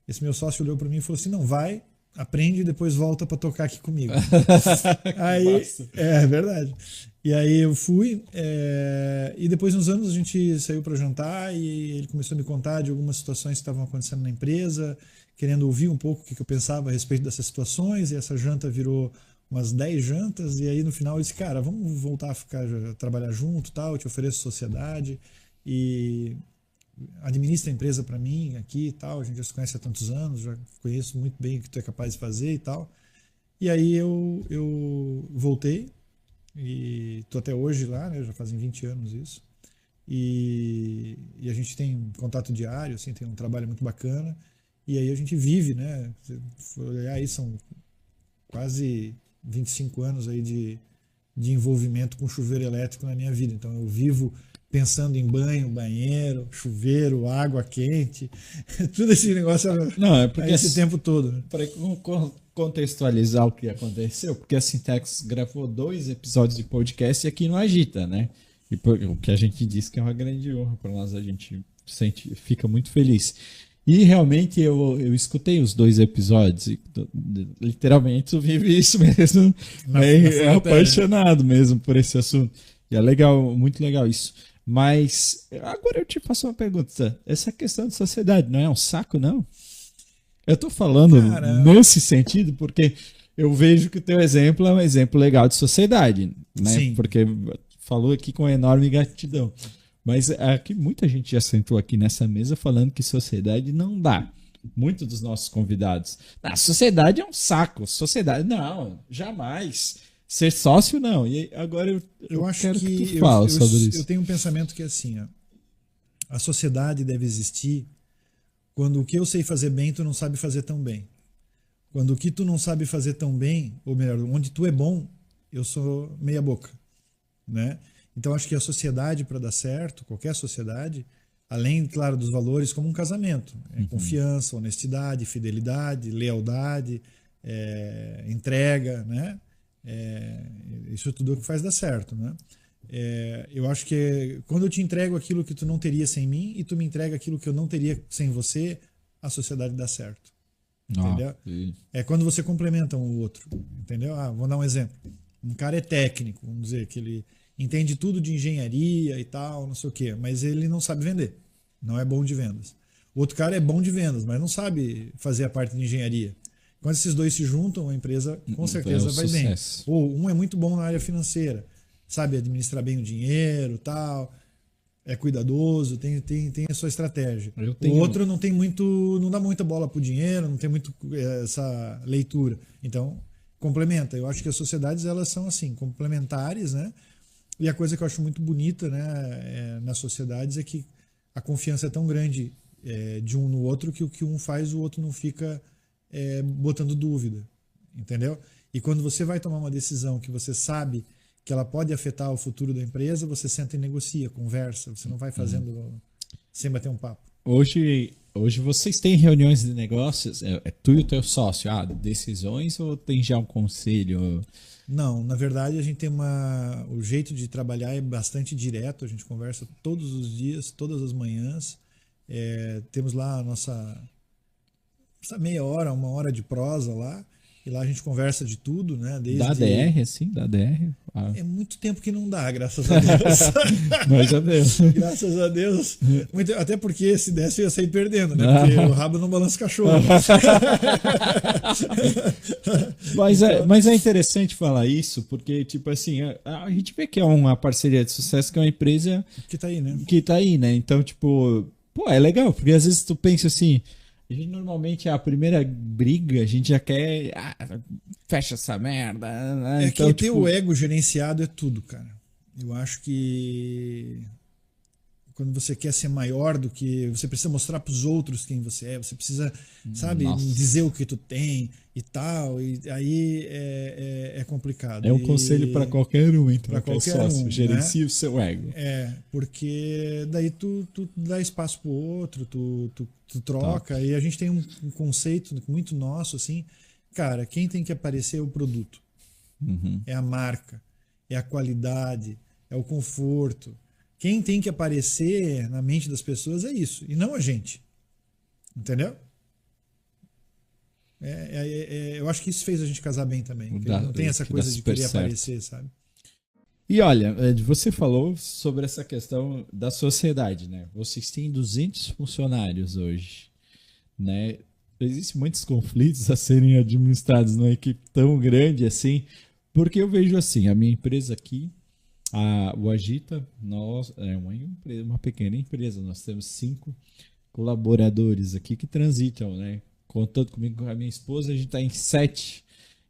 Esse meu sócio olhou para mim e falou assim: não, vai, aprende e depois volta para tocar aqui comigo. Aí, é verdade. E aí eu fui, e depois uns anos a gente saiu para jantar e ele começou a me contar de algumas situações que estavam acontecendo na empresa, querendo ouvir um pouco o que eu pensava a respeito dessas situações, e essa janta virou umas 10 jantas, e aí no final eu disse: cara, vamos voltar a trabalhar junto, tal, eu te ofereço sociedade e administra a empresa para mim aqui e tal, a gente já se conhece há tantos anos, já conheço muito bem o que tu é capaz de fazer e tal. E aí eu voltei e tô até hoje lá, né, já fazem 20 anos isso. E a gente tem contato diário, assim, tem um trabalho muito bacana. E aí a gente vive, né? Se for olhar aí, são quase 25 anos aí de envolvimento com chuveiro elétrico na minha vida. Então eu vivo pensando em banho, banheiro, chuveiro, água quente, tudo esse negócio Não, é porque esse tempo todo. Né? Para contextualizar o que aconteceu, porque a Sintex gravou 2 episódios de podcast aqui no Agita, né? E o que a gente disse que é uma grande honra para nós, a gente fica muito feliz. E realmente eu escutei os 2 episódios e literalmente eu vivi isso mesmo. É apaixonado mesmo por esse assunto. E é legal, muito legal isso. Mas agora eu te faço uma pergunta. Essa questão de sociedade não é um saco, não? Eu tô falando nesse sentido porque eu vejo que o teu exemplo é um exemplo legal de sociedade, né? Sim. Porque falou aqui com enorme gratidão. Mas aqui muita gente já sentou aqui nessa mesa falando que sociedade não dá. Muitos dos nossos convidados. A sociedade é um saco. Sociedade, não, jamais. Ser sócio, não. E agora eu acho quero que tu fala sobre isso. Eu tenho um pensamento que é assim, ó, a sociedade deve existir quando o que eu sei fazer bem, tu não sabe fazer tão bem. Quando o que tu não sabe fazer tão bem, ou melhor, onde tu é bom, eu sou meia boca, né? Então acho que a sociedade, para dar certo, qualquer sociedade, além, claro, dos valores, como um casamento, confiança, honestidade, fidelidade, lealdade, entrega, né? Isso tudo é o que faz dar certo, né? Eu acho que quando eu te entrego aquilo que tu não teria sem mim e tu me entrega aquilo que eu não teria sem você, a sociedade dá certo. Entendeu? É quando você complementa um o outro, entendeu? Vou dar um exemplo. Um cara é técnico, vamos dizer que ele entende tudo de engenharia e tal, não sei o quê, mas ele não sabe vender, não é bom de vendas. O outro cara é bom de vendas, mas não sabe fazer a parte de engenharia. Quando esses dois se juntam, a empresa com certeza vai bem. Ou um é muito bom na área financeira, sabe administrar bem o dinheiro, tal, é cuidadoso, tem a sua estratégia. O outro não tem muito, não dá muita bola pro dinheiro, não tem muito essa leitura. Então, complementa. Eu acho que as sociedades, elas são assim, complementares, né? E a coisa que eu acho muito bonita, né, nas sociedades é que a confiança é tão grande de um no outro que o que um faz, o outro não fica botando dúvida, entendeu? E quando você vai tomar uma decisão que você sabe que ela pode afetar o futuro da empresa, você senta e negocia, conversa, você não vai fazendo sem bater um papo. Hoje vocês têm reuniões de negócios, tu e o teu sócio, decisões, ou tem já um conselho? Não, na verdade a gente tem o jeito de trabalhar é bastante direto, a gente conversa todos os dias, todas as manhãs, temos lá a nossa meia hora, 1 hora de prosa lá, e lá a gente conversa de tudo, né? Desde... Da ADR, assim? Da ADR? É muito tempo que não dá, graças a Deus. Mas a Deus. Graças a Deus. Até porque se desse eu ia sair perdendo, né? Porque o rabo não balança cachorro. Mas é interessante falar isso, porque, tipo assim, a gente vê que é uma parceria de sucesso, que é uma empresa que tá aí, né? Que tá aí, né? Então, tipo, é legal, porque às vezes tu pensa assim, a gente normalmente a primeira briga, a gente já quer, fecha essa merda, né? Então, que ter o ego gerenciado é tudo, cara. Eu acho que quando você quer ser maior do que... Você precisa mostrar para os outros quem você é. Você precisa, sabe, dizer o que tu tem e tal. E aí é complicado. É um conselho para qualquer um, então. Para qualquer sócio, gerencie, né? O seu ego. Porque daí tu dá espaço pro outro, tu troca. E a gente tem um conceito muito nosso, assim. Cara, quem tem que aparecer é o produto. É a marca. É a qualidade. É o conforto. Quem tem que aparecer na mente das pessoas é isso, e não a gente. Entendeu? Eu acho que isso fez a gente casar bem também. Que Dá- não tem essa que coisa dá de super querer certo. aparecer, sabe? E olha, você falou sobre essa questão da sociedade, né? Vocês têm 200 funcionários hoje, né? Existem muitos conflitos a serem administrados numa equipe tão grande assim, porque eu vejo assim, a minha empresa aqui, o Agita, nós é uma pequena empresa, nós temos 5 colaboradores aqui que transitam, né? Contando comigo com a minha esposa, a gente está em 7.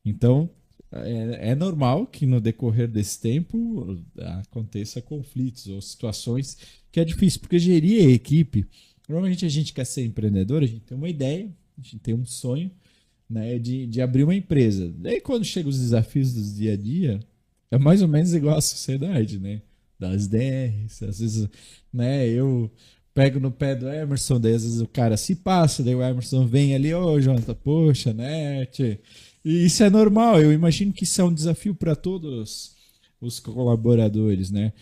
Então, é normal que no decorrer desse tempo aconteça conflitos ou situações que é difícil, porque gerir a equipe, normalmente a gente quer ser empreendedor, a gente tem uma ideia, a gente tem um sonho, né, de abrir uma empresa. Daí quando chegam os desafios do dia a dia, é mais ou menos igual à sociedade, né? Das DRs, às vezes, né, eu pego no pé do Emerson, daí às vezes o cara se passa, daí o Emerson vem ali, ô Jonathan, poxa, né, tchê. E isso é normal, eu imagino que isso é um desafio para todos os colaboradores, né?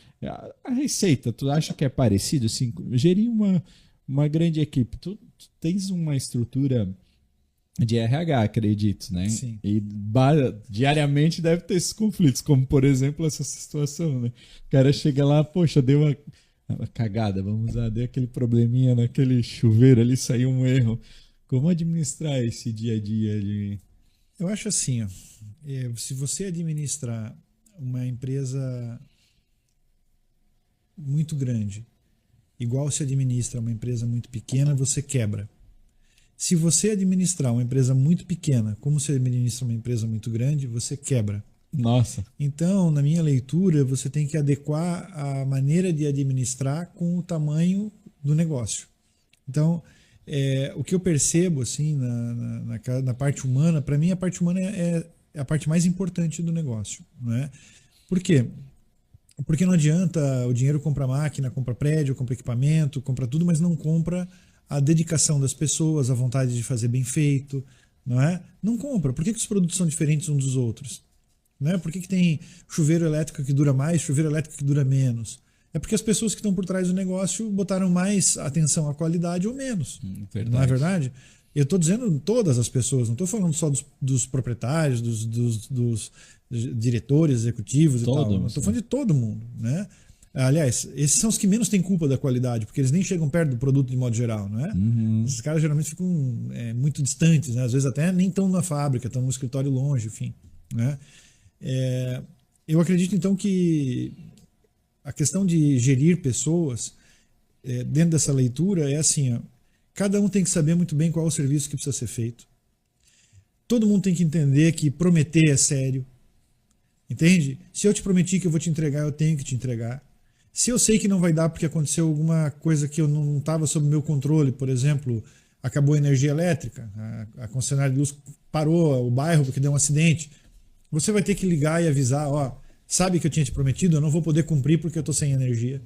A receita, tu acha que é parecido? Assim, gerir uma grande equipe, tu tens uma estrutura de RH, acredito, né? Sim. E diariamente deve ter esses conflitos, como por exemplo essa situação, né? O cara chega lá, poxa, deu uma cagada, vamos usar, deu aquele probleminha naquele chuveiro ali, saiu um erro. Como administrar esse dia a dia de... Eu acho assim, ó, se você administrar uma empresa muito grande, igual se administra uma empresa muito pequena, você quebra. Se você administrar uma empresa muito pequena, como você administra uma empresa muito grande, você quebra. Nossa. Então, na minha leitura, você tem que adequar a maneira de administrar com o tamanho do negócio. Então, o que eu percebo assim na parte humana, para mim a parte humana é a parte mais importante do negócio, né? Por quê? Porque não adianta o dinheiro compra máquina, compra prédio, compra equipamento, compra tudo, mas não compra a dedicação das pessoas, a vontade de fazer bem feito, não é? Não compra. Por que os produtos são diferentes uns dos outros? Né? Por que tem chuveiro elétrico que dura mais, chuveiro elétrico que dura menos? É porque as pessoas que estão por trás do negócio botaram mais atenção à qualidade ou menos. Não é verdade? Eu estou dizendo todas as pessoas, não estou falando só dos proprietários, dos diretores executivos e tal. Estou falando de todo mundo, né? Aliás, esses são os que menos têm culpa da qualidade, porque eles nem chegam perto do produto de modo geral, não é? Esses caras geralmente ficam muito distantes, né? Às vezes até nem estão na fábrica, estão no escritório longe, enfim, né? Eu acredito então que a questão de gerir pessoas dentro dessa leitura é assim, ó, cada um tem que saber muito bem qual é o serviço que precisa ser feito. Todo mundo tem que entender que prometer é sério. Entende? Se eu te prometi que eu vou te entregar, eu tenho que te entregar. Se eu sei que não vai dar porque aconteceu alguma coisa que eu não estava sob meu controle, por exemplo, acabou a energia elétrica, a concessionária de luz parou o bairro porque deu um acidente, você vai ter que ligar e avisar, ó, sabe que eu tinha te prometido, eu não vou poder cumprir porque eu estou sem energia.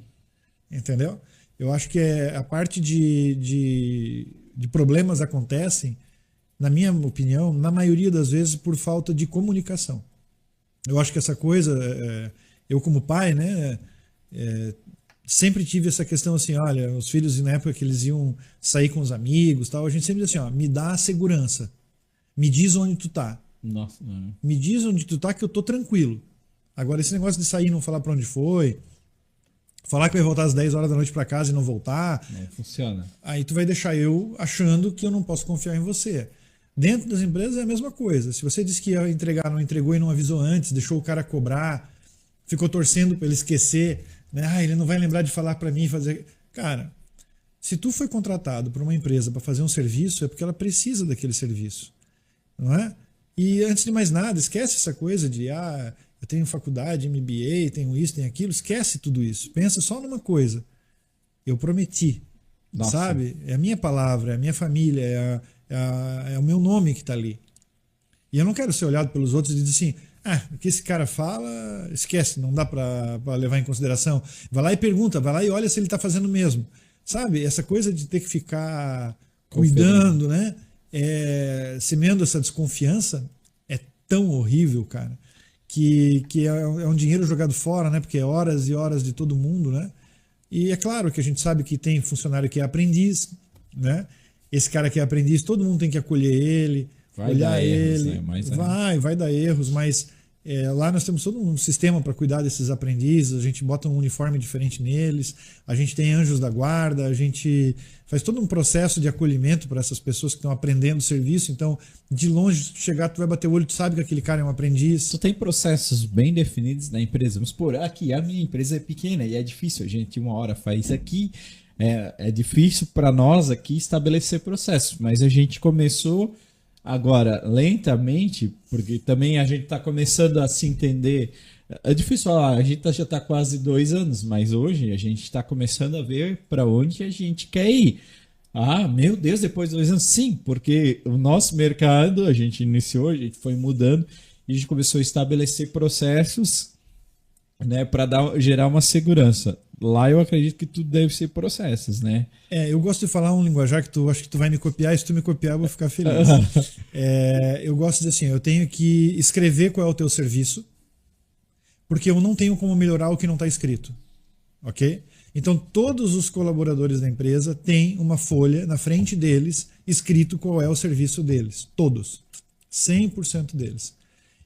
Entendeu? Eu acho que a parte de problemas acontecem, na minha opinião, na maioria das vezes por falta de comunicação. Eu acho que essa coisa, eu como pai, né, sempre tive essa questão assim, olha, os filhos na época que eles iam sair com os amigos, tal, a gente sempre dizia assim, ó, me dá a segurança, me diz onde tu tá. Nossa, não. Me diz onde tu tá que eu tô tranquilo. Agora esse negócio de sair e não falar para onde foi, falar que vai voltar às 10 horas da noite para casa e não voltar, Não funciona. aí tu vai deixar eu achando que eu não posso confiar em você. Dentro das empresas é a mesma coisa. Se você disse que ia entregar, não entregou e não avisou antes, deixou o cara cobrar, ficou torcendo para ele esquecer, né? Ele não vai lembrar de falar para mim fazer. Cara, se tu foi contratado por uma empresa para fazer um serviço, é porque ela precisa daquele serviço, não é? E antes de mais nada, esquece essa coisa de eu tenho faculdade, MBA, tenho isso, tenho aquilo, esquece tudo isso. Pensa só numa coisa. Eu prometi, Nossa. sabe? É a minha palavra, é a minha família, é o meu nome que está ali. E eu não quero ser olhado pelos outros e dizer assim, o que esse cara fala, esquece, não dá para levar em consideração. Vai lá e pergunta, vai lá e olha se ele está fazendo mesmo. Sabe? Essa coisa de ter que ficar cuidando, né? Semeando essa desconfiança é tão horrível, cara, que é um dinheiro jogado fora, né? Porque é horas e horas de todo mundo, né? E é claro que a gente sabe que tem funcionário que é aprendiz, né? Esse cara que é aprendiz, todo mundo tem que acolher ele. Vai olhar dar erros, ele. né? Mas, vai dar erros, mas lá nós temos todo um sistema para cuidar desses aprendizes, a gente bota um uniforme diferente neles, a gente tem anjos da guarda, a gente faz todo um processo de acolhimento para essas pessoas que estão aprendendo o serviço. Então, de longe, se tu chegar, tu vai bater o olho, tu sabe que aquele cara é um aprendiz. Tu tem processos bem definidos na empresa. Vamos supor, aqui a minha empresa é pequena e é difícil. A gente uma hora faz aqui. É difícil para nós aqui estabelecer processos, mas a gente começou agora lentamente, porque também a gente está começando a se entender. É difícil falar, a gente já está quase 2 anos, mas hoje a gente está começando a ver para onde a gente quer ir. Ah, meu Deus, depois de 2 anos? Sim, porque o nosso mercado, a gente iniciou, a gente foi mudando e a gente começou a estabelecer processos, né, para gerar uma segurança. Lá eu acredito que tudo deve ser processos, né? Eu gosto de falar um linguajar que acho que tu vai me copiar, e se tu me copiar eu vou ficar feliz. Eu gosto de assim, eu tenho que escrever qual é o teu serviço, porque eu não tenho como melhorar o que não está escrito, ok? Então todos os colaboradores da empresa têm uma folha na frente deles escrito qual é o serviço deles, todos, 100% deles.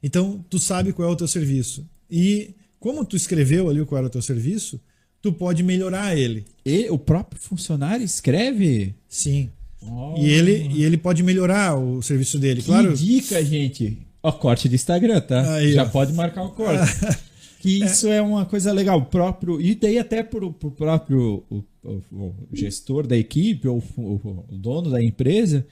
Então tu sabe qual é o teu serviço e como tu escreveu ali qual era o teu serviço, tu pode melhorar ele. E o próprio funcionário escreve? Sim. Oh. E ele pode melhorar o serviço dele, claro. Que dica, gente. Ó, corte de Instagram, tá? Aí, já ó. pode marcar o corte. Que isso é uma coisa legal. O próprio, e daí até pro próprio o gestor da equipe, ou o dono da empresa,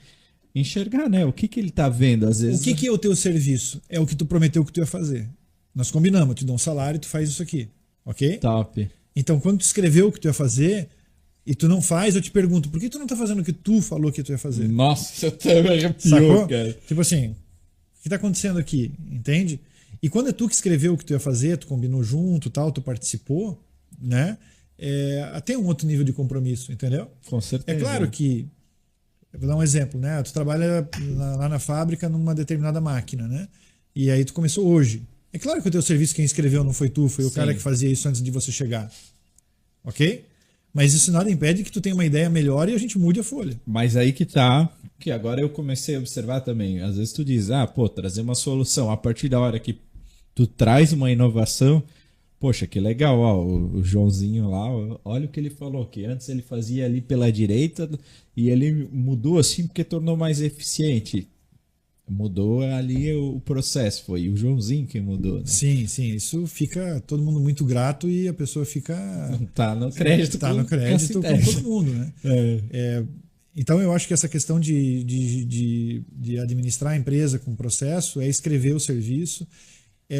enxergar, né? O que ele tá vendo, às vezes. O que é o teu serviço? É o que tu prometeu que tu ia fazer. Nós combinamos, eu te dou um salário e tu faz isso aqui. Ok? Top. Então, quando tu escreveu o que tu ia fazer e tu não faz, eu te pergunto, por que tu não tá fazendo o que tu falou que tu ia fazer? Nossa, eu também arrepiou, Sacou? cara. Tipo assim, o que tá acontecendo aqui? Entende? E quando é tu que escreveu o que tu ia fazer, tu combinou junto, tal, tu participou, né? Tem um outro nível de compromisso, entendeu? Com certeza. É claro que, eu vou dar um exemplo, né? Tu trabalha lá na fábrica numa determinada máquina, né? E aí tu começou hoje. É claro que o teu serviço quem escreveu não foi tu, foi o cara que fazia isso antes de você chegar. Ok? Mas isso nada impede que tu tenha uma ideia melhor e a gente mude a folha. Mas aí que tá, que agora eu comecei a observar também. Às vezes tu diz, trazer uma solução. A partir da hora que tu traz uma inovação, poxa, que legal, ó, o Joãozinho lá, olha o que ele falou, que antes ele fazia ali pela direita e ele mudou assim porque tornou mais eficiente. Mudou ali o processo, foi o Joãozinho que mudou, né? Sim, isso fica todo mundo muito grato e a pessoa fica... Tá no crédito. Tá no crédito com todo mundo, né? Então eu acho que essa questão de administrar a empresa com processo é escrever o serviço.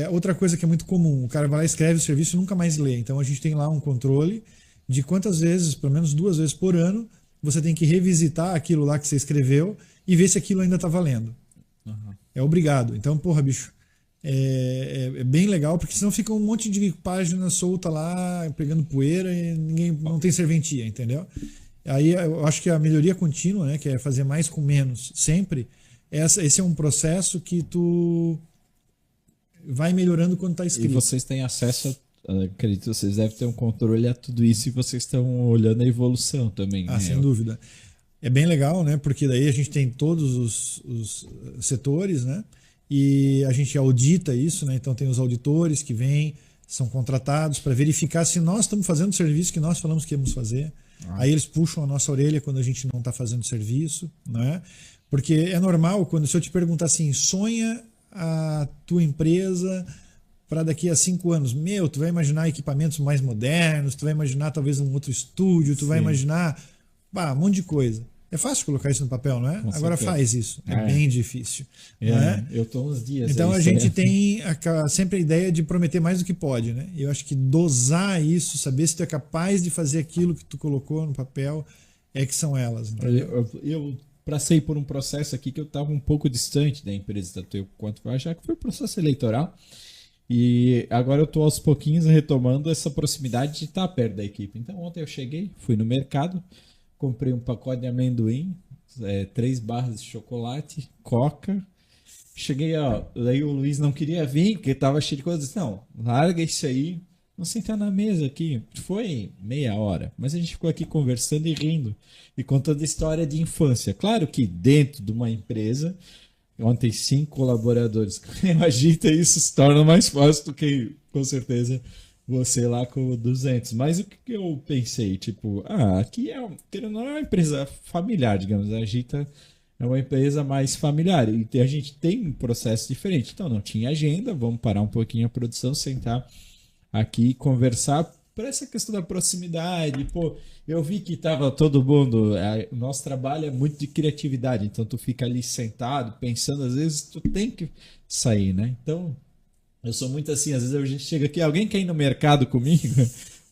Outra coisa que é muito comum, o cara vai lá, escreve o serviço e nunca mais lê. Então a gente tem lá um controle de quantas vezes, pelo menos 2 vezes por ano, você tem que revisitar aquilo lá que você escreveu e ver se aquilo ainda está valendo. Uhum. É obrigado. Então, porra, bicho, é bem legal, porque senão fica um monte de página solta lá, pegando poeira e ninguém não tem serventia, entendeu? Aí eu acho que a melhoria contínua, né, que é fazer mais com menos sempre, esse é um processo que tu vai melhorando quando está escrito. E vocês têm acesso, acredito, vocês devem ter um controle a tudo isso e vocês estão olhando a evolução também. Ah, né? sem dúvida. É bem legal, né? Porque daí a gente tem todos os setores, né? E a gente audita isso, né? Então tem os auditores que vêm, são contratados para verificar se nós estamos fazendo o serviço que nós falamos que íamos fazer. Aí eles puxam a nossa orelha quando a gente não está fazendo serviço, né? Porque é normal, se eu te perguntar assim, sonha a tua empresa para daqui a 5 anos. Tu vai imaginar equipamentos mais modernos, tu vai imaginar talvez um outro estúdio, tu vai imaginar um monte de coisa. É fácil colocar isso no papel, não é? Com Agora certeza. faz isso. É bem difícil. Não é? Eu estou uns dias. Então a gente tem sempre a ideia de prometer mais do que pode, né? E eu acho que dosar isso, saber se tu é capaz de fazer aquilo que tu colocou no papel, é que são elas. Eu passei por um processo aqui que eu estava um pouco distante da empresa, tanto eu quanto eu já que foi o processo eleitoral. E agora eu estou aos pouquinhos retomando essa proximidade de estar perto da equipe. Então ontem eu cheguei, fui no mercado, comprei um pacote de amendoim, 3 barras de chocolate, coca. Cheguei, daí o Luiz não queria vir, porque estava cheio de coisas. Não, larga isso aí, vamos sentar na mesa aqui. Foi meia hora, mas a gente ficou aqui conversando e rindo e contando história de infância. Claro que dentro de uma empresa ontem 5 colaboradores. Agita, isso se torna mais fácil do que, com certeza, você lá com 200. Mas o que eu pensei? Tipo, aqui não é uma empresa familiar, digamos. A Agita é uma empresa mais familiar e a gente tem um processo diferente. Então, não tinha agenda, vamos parar um pouquinho a produção, sentar aqui e conversar por essa questão da proximidade. Pô, eu vi que tava todo mundo. O nosso trabalho é muito de criatividade, então tu fica ali sentado, pensando, às vezes tu tem que sair, né? Então, eu sou muito assim, às vezes a gente chega aqui, alguém quer ir no mercado comigo?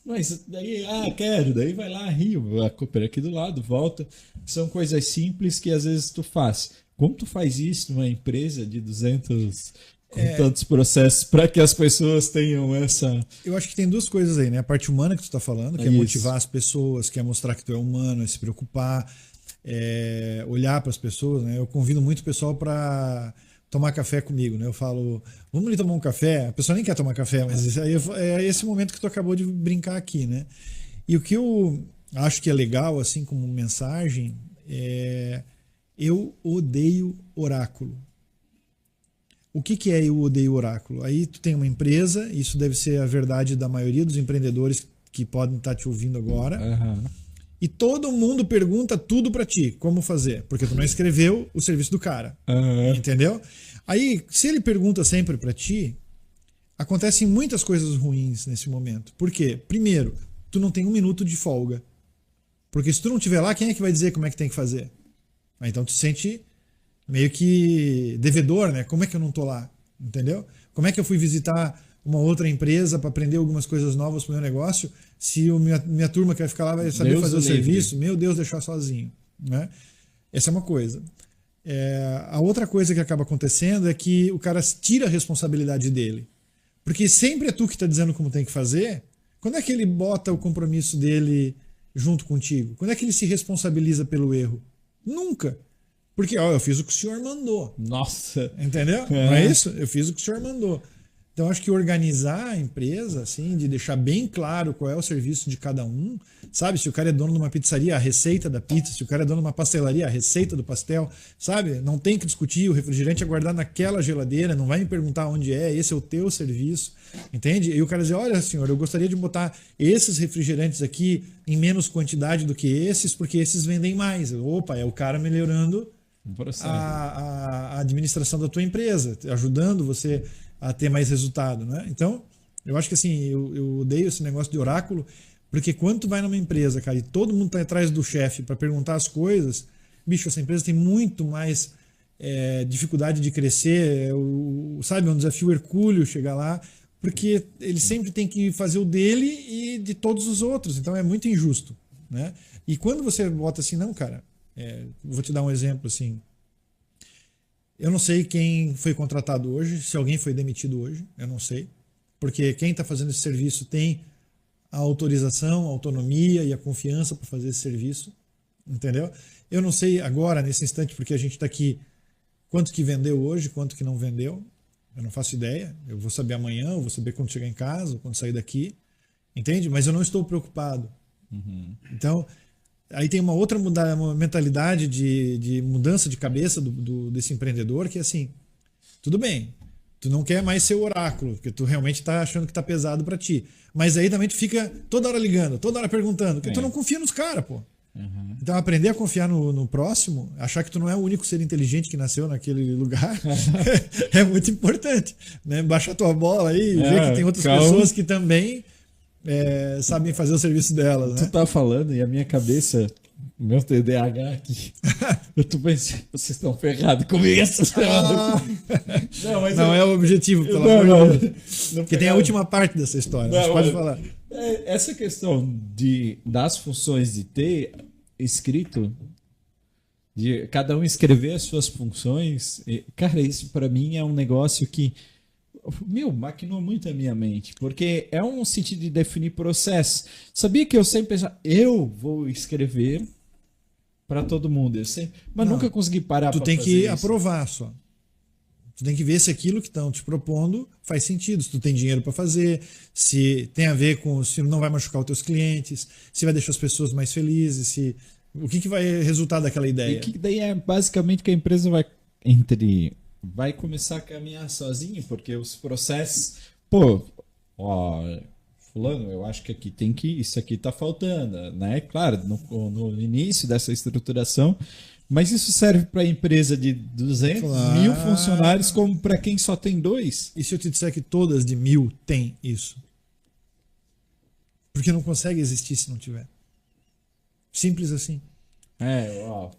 Mas daí, quero, daí vai lá, Rio, a Cooper aqui do lado, volta. São coisas simples que às vezes tu faz. Como tu faz isso numa empresa de 200, com tantos processos, para que as pessoas tenham essa... Eu acho que tem duas coisas aí, né? A parte humana que tu tá falando, que é motivar as pessoas, que é mostrar que tu é humano, é se preocupar, olhar para as pessoas, né? Eu convido muito o pessoal para tomar café comigo, né? Eu falo, vamos ali tomar um café. A pessoa nem quer tomar café, mas é esse momento que tu acabou de brincar aqui, né? E o que eu acho que é legal, assim, como mensagem, eu odeio oráculo. O que é eu odeio oráculo? Aí tu tem uma empresa, isso deve ser a verdade da maioria dos empreendedores que podem estar te ouvindo agora, e todo mundo pergunta tudo para ti, como fazer, porque tu não escreveu o serviço do cara, entendeu? Aí, se ele pergunta sempre para ti, acontecem muitas coisas ruins nesse momento. Por quê? Primeiro, tu não tem um minuto de folga, porque se tu não estiver lá, quem é que vai dizer como é que tem que fazer? Então tu se sente meio que devedor, né? Como é que eu não tô lá? Entendeu? Como é que eu fui visitar uma outra empresa para aprender algumas coisas novas para o meu negócio se minha turma que vai ficar lá vai saber fazer o serviço? Meu Deus, deixar sozinho, né? Essa é uma coisa. A outra coisa que acaba acontecendo é que o cara tira a responsabilidade dele. Porque sempre é tu que está dizendo como tem que fazer. Quando é que ele bota o compromisso dele junto contigo? Quando é que ele se responsabiliza pelo erro? Nunca. Porque eu fiz o que o senhor mandou. Nossa! Entendeu? Não é isso? Eu fiz o que o senhor mandou. Então, acho que organizar a empresa, assim, de deixar bem claro qual é o serviço de cada um, sabe? Se o cara é dono de uma pizzaria, a receita da pizza. Se o cara é dono de uma pastelaria, a receita do pastel, sabe? Não tem que discutir, o refrigerante é guardado naquela geladeira, não vai me perguntar onde esse é o teu serviço, entende? E o cara diz, olha, senhor, eu gostaria de botar esses refrigerantes aqui em menos quantidade do que esses, porque esses vendem mais. Opa, é o cara melhorando a administração da tua empresa, ajudando você a ter mais resultado, né? Então, eu acho que assim, eu odeio esse negócio de oráculo, porque quando tu vai numa empresa, cara, e todo mundo tá atrás do chefe para perguntar as coisas, bicho, essa empresa tem muito mais dificuldade de crescer, sabe, é um desafio hercúleo chegar lá, porque ele sempre tem que fazer o dele e de todos os outros, então é muito injusto, né? E quando você bota assim, não, cara, vou te dar um exemplo assim. Eu não sei quem foi contratado hoje, se alguém foi demitido hoje, eu não sei. Porque quem está fazendo esse serviço tem a autorização, a autonomia e a confiança para fazer esse serviço, entendeu? Eu não sei agora, nesse instante, porque a gente está aqui, quanto que vendeu hoje, quanto que não vendeu, eu não faço ideia. Eu vou saber amanhã, eu vou saber quando chegar em casa, quando sair daqui, entende? Mas eu não estou preocupado. Então... Aí tem uma outra uma mentalidade de mudança de cabeça desse empreendedor, que é assim, tudo bem, tu não quer mais ser o oráculo, porque tu realmente tá achando que tá pesado para ti. Mas aí também tu fica toda hora ligando, toda hora perguntando, porque tu não confia nos caras, pô. Então aprender a confiar no próximo, achar que tu não é o único ser inteligente que nasceu naquele lugar, é muito importante, né? Baixar tua bola aí, ver que tem outras pessoas que também... sabem fazer o serviço delas, né? Tu tá falando e a minha cabeça, meu TDAH aqui, eu tô pensando, vocês estão ferrados com isso. Não é o objetivo, pelo amor de Deus. Porque tem a última parte dessa história, você pode falar. Essa questão das funções de ter escrito, de cada um escrever as suas funções, cara, isso para mim é um negócio que maquinou muito a minha mente, porque é um sentido de definir processo. Sabia que eu sempre pensava, eu vou escrever para todo mundo, mas nunca consegui parar. Tu tem que aprovar só. Tu tem que ver se aquilo que estão te propondo faz sentido, se tu tem dinheiro para fazer, se tem a ver com, se não vai machucar os teus clientes, se vai deixar as pessoas mais felizes, o que vai resultar daquela ideia. E que daí é basicamente que a empresa vai entre vai começar a caminhar sozinho, porque os processos, pô, ó, fulano, eu acho que aqui tem que, isso aqui tá faltando, né? Claro, no início dessa estruturação, mas isso serve para empresa de 200 mil Claro. funcionários como para quem só tem 2. E se eu te disser que todas de 1000 têm isso? Porque não consegue existir se não tiver. Simples assim.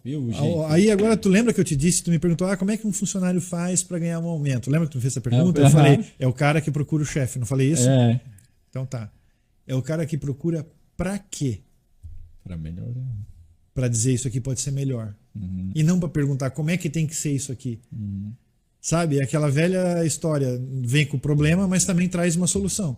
Viu, gente? Aí agora tu lembra que eu te disse, tu me perguntou, como é que um funcionário faz para ganhar um aumento? Lembra que tu me fez essa pergunta? Eu Aham. falei, é o cara que procura o chefe, não falei isso? É, Então tá. É o cara que procura pra quê? para melhorar. Para dizer isso aqui pode ser melhor. Uhum. E não para perguntar como é que tem que ser isso aqui. Sabe? É aquela velha história, vem com o problema, mas também traz uma solução.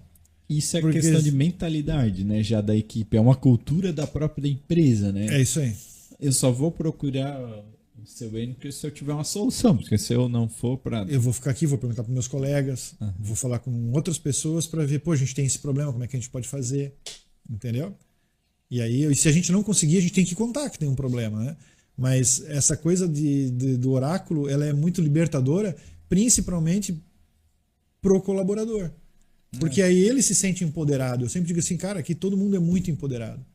Isso é Porque- questão de mentalidade, né? Já da equipe. É uma cultura da própria empresa, né? É isso aí. Eu só vou procurar o seu Enio se eu tiver uma solução, porque se eu não for para. Eu vou ficar aqui, vou perguntar para meus colegas, vou falar com outras pessoas para ver, pô, a gente tem esse problema, como é que a gente pode fazer? Entendeu? E aí, se a gente não conseguir, a gente tem que contar que tem um problema, né? Mas essa coisa do oráculo, ela é muito libertadora, principalmente pro colaborador. Porque aí ele se sente empoderado. Eu sempre digo assim, cara, aqui todo mundo é muito empoderado.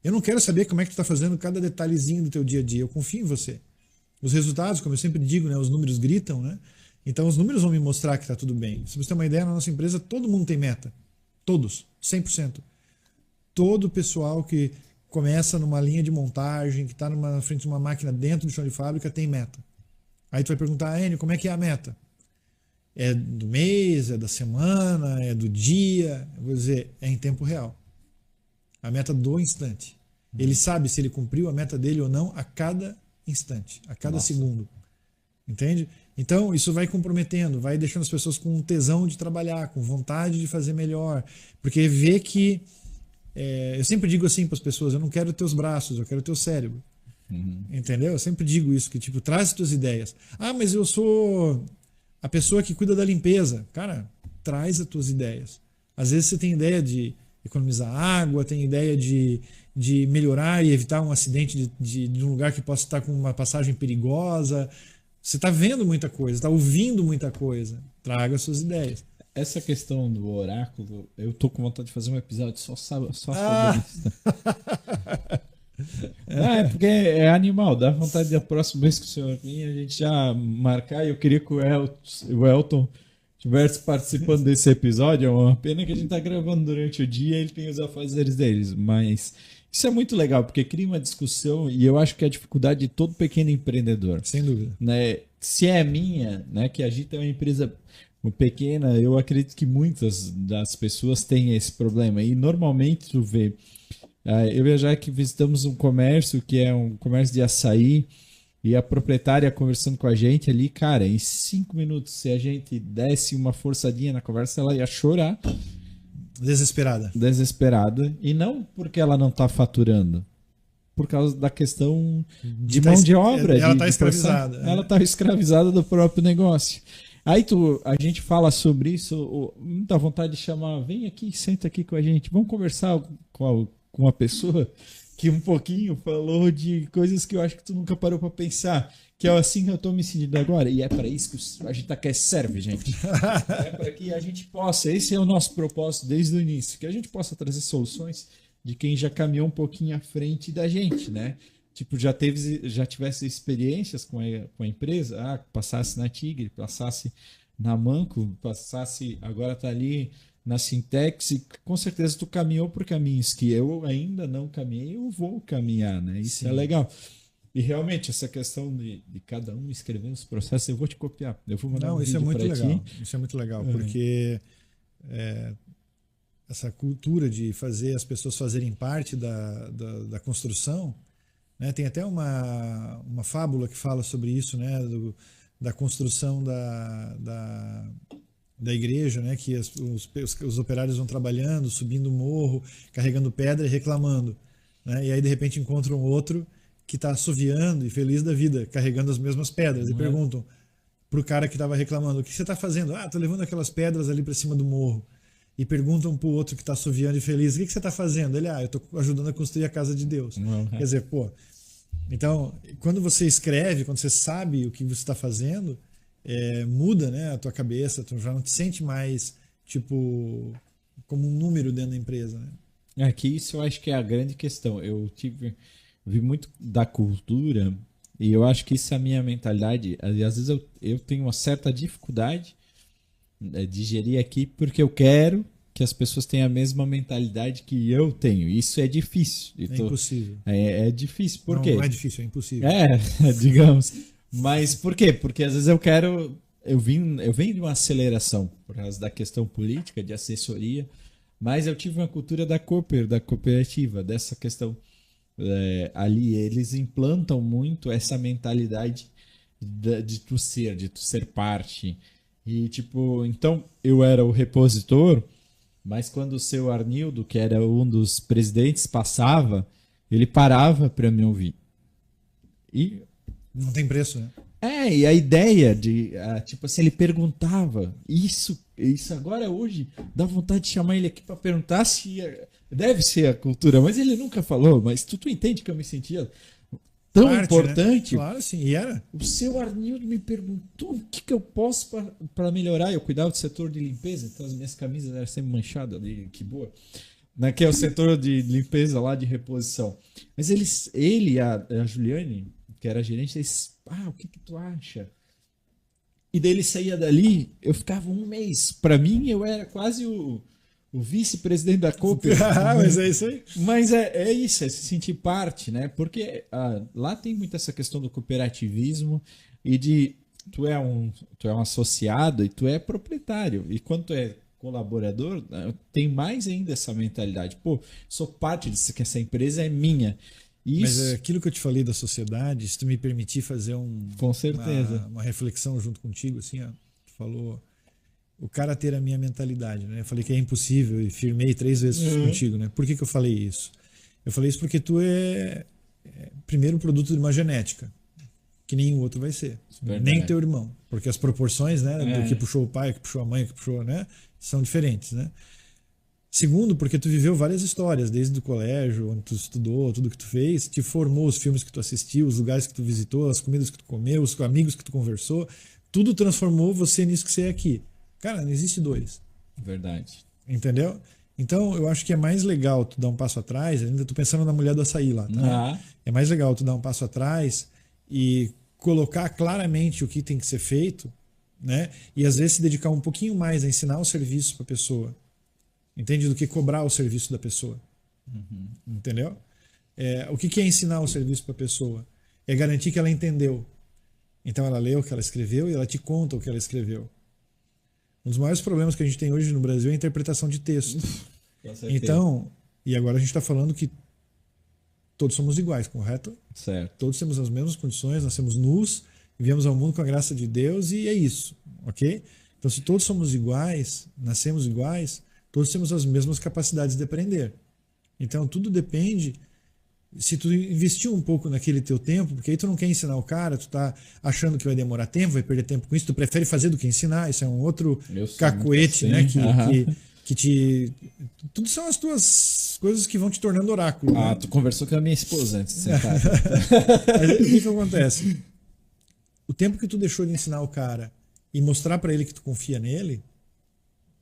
Eu não quero saber como é que tu está fazendo cada detalhezinho do teu dia a dia. Eu confio em você. Os resultados, como eu sempre digo, né, os números gritam, né? Então os números vão me mostrar que está tudo bem. Se você tem uma ideia, na nossa empresa todo mundo tem meta. Todos, 100%. Todo o pessoal que começa numa linha de montagem, que está na frente de uma máquina dentro do chão de fábrica, tem meta. Aí tu vai perguntar, Enio, como é que é a meta? É do mês, é da semana, é do dia? Eu vou dizer, é em tempo real. A meta do instante. Ele sabe se ele cumpriu a meta dele ou não a cada instante, a cada segundo. Entende? Então, isso vai comprometendo, vai deixando as pessoas com tesão de trabalhar, com vontade de fazer melhor. Porque vê que. Eu sempre digo assim para as pessoas: eu não quero teus braços, eu quero teu cérebro. Entendeu? Eu sempre digo isso: que tipo, traz as tuas ideias. Mas eu sou a pessoa que cuida da limpeza. Cara, traz as tuas ideias. Às vezes você tem ideia de economizar água, tem ideia de melhorar e evitar um acidente de um lugar que possa estar com uma passagem perigosa. Você está vendo muita coisa, está ouvindo muita coisa. Traga as suas ideias. Essa questão do oráculo, eu tô com vontade de fazer um episódio só sobre isso. É porque é animal, dá vontade da próxima vez que o senhor vir a gente já marcar. E eu queria que o Elton estivesse participando desse episódio. É uma pena que a gente tá gravando durante o dia e ele tem os afazeres deles, mas isso é muito legal porque cria uma discussão e eu acho que é a dificuldade de todo pequeno empreendedor, Sem dúvida. né? Se é minha, né, que a Gita é uma empresa pequena, eu acredito que muitas das pessoas têm esse problema e normalmente tu vê. Eu e a Jaque visitamos um comércio que é um comércio de açaí e a proprietária conversando com a gente ali, cara, em 5 minutos, se a gente desse uma forçadinha na conversa, ela ia chorar. Desesperada. Desesperada. E não porque ela não está faturando, por causa da questão de tá mão de obra. ela de tá escravizada, processo. Ela está escravizada do próprio negócio. Aí a gente fala sobre isso, muita vontade de chamar, vem aqui, senta aqui com a gente, vamos conversar com uma pessoa que um pouquinho falou de coisas que eu acho que tu nunca parou para pensar, que é assim que eu tô me sentindo agora, e é para isso que a Agitacast serve, gente. É para que a gente possa, esse é o nosso propósito desde o início, que a gente possa trazer soluções de quem já caminhou um pouquinho à frente da gente, né? Tipo, já tivesse experiências com a empresa, passasse na Tigre, passasse na Manco, passasse, agora tá ali na Sintex, e com certeza tu caminhou por caminhos que eu ainda não caminhei, eu vou caminhar, né? Isso é legal. E realmente, essa questão de cada um escrevendo os processos, eu vou te copiar. Eu vou mandar um isso é vídeo muito pra legal. ti. Isso é muito legal, porque essa cultura de fazer as pessoas fazerem parte da construção, né? Tem até uma fábula que fala sobre isso, né? Da construção da igreja, né? Que os operários vão trabalhando, subindo o morro, carregando pedra e reclamando, né? E aí de repente encontram outro que está assoviando e feliz da vida, carregando as mesmas pedras, e perguntam pro cara que estava reclamando: o que você está fazendo? Tô levando aquelas pedras ali para cima do morro. E perguntam pro outro que está assoviando e feliz: o que você está fazendo? Ele: eu estou ajudando a construir a casa de Deus. Quer dizer, Então, quando você escreve, quando você sabe o que você está fazendo, muda, né, a tua cabeça, tu já não te sente mais, tipo, como um número dentro da empresa, né? É que isso eu acho que é a grande questão. Vi muito da cultura e eu acho que isso é a minha mentalidade. Às vezes eu tenho uma certa dificuldade de gerir aqui porque eu quero que as pessoas tenham a mesma mentalidade que eu tenho. Isso é difícil. É impossível. É difícil. Por quê? Não é difícil, é impossível. Digamos. Mas por quê? Porque às vezes eu quero. Eu venho de uma aceleração por causa da questão política, de assessoria, mas eu tive uma cultura da cooperativa, dessa questão. Ali eles implantam muito essa mentalidade de tu ser parte. E tipo, então eu era o repositor, mas quando o seu Arnildo, que era um dos presidentes, passava, ele parava para me ouvir. E não tem preço, né? e a ideia de, tipo assim, ele perguntava, isso agora hoje dá vontade de chamar ele aqui para perguntar se deve ser a cultura, mas ele nunca falou, mas tu entende que eu me sentia tão Parte, importante? Né? Claro, sim, e era. O seu Arnildo me perguntou o que eu posso para melhorar. Eu cuidava do setor de limpeza, então as minhas camisas eram sempre manchadas ali, que boa. Que é o setor de limpeza lá de reposição. Mas ele e a Juliane, que era a gerente, eles, o que tu acha? E daí ele saía dali, eu ficava um mês. Para mim, eu era quase o vice-presidente da Cooper. Mas é isso aí. Mas é isso, é se sentir parte, né? Porque lá tem muito essa questão do cooperativismo e de tu é um associado e tu é proprietário. E quando tu é colaborador, tem mais ainda essa mentalidade. Pô, sou parte disso, que essa empresa é minha. Isso... Mas aquilo que eu te falei da sociedade, se tu me permitir fazer com certeza. Uma reflexão junto contigo, assim, tu falou o cara ter a minha mentalidade, né? Eu falei que é impossível e firmei 3 vezes contigo, né? Por que eu falei isso? Eu falei isso porque tu é primeiro um produto de uma genética, que nenhum outro vai ser. Verdade. Nem teu irmão. Porque as proporções, né? Do que puxou o pai, que puxou a mãe, que puxou, né? São diferentes, né? Segundo, porque tu viveu várias histórias, desde o colégio, onde tu estudou, tudo que tu fez, te formou, os filmes que tu assistiu, os lugares que tu visitou, as comidas que tu comeu, os amigos que tu conversou, tudo transformou você nisso que você é aqui. Cara, não existe 2. Verdade. Entendeu? Então, eu acho que é mais legal tu dar um passo atrás, ainda tô pensando na mulher do açaí lá, tá? É mais legal tu dar um passo atrás e colocar claramente o que tem que ser feito, né? E às vezes se dedicar um pouquinho mais a ensinar o serviço para a pessoa. Entende? Do que cobrar o serviço da pessoa. Entendeu? O que é ensinar o serviço para a pessoa? É garantir que ela entendeu. Então ela leu o que ela escreveu e ela te conta o que ela escreveu. Um dos maiores problemas que a gente tem hoje no Brasil é a interpretação de texto. Então, e agora a gente está falando que todos somos iguais, correto? Certo. Todos temos as mesmas condições, nascemos nus, viemos ao mundo com a graça de Deus e é isso, ok? Então, se todos somos iguais, nascemos iguais, todos temos as mesmas capacidades de aprender. Então, tudo depende se tu investir um pouco naquele teu tempo, porque aí tu não quer ensinar o cara, tu tá achando que vai demorar tempo, vai perder tempo com isso, tu prefere fazer do que ensinar, isso é um outro cacuete, né? Que te... Tudo são as tuas coisas que vão te tornando oráculo. Né? Tu conversou com a minha esposa antes de sentar. Mas o que acontece? O tempo que tu deixou de ensinar o cara e mostrar para ele que tu confia nele,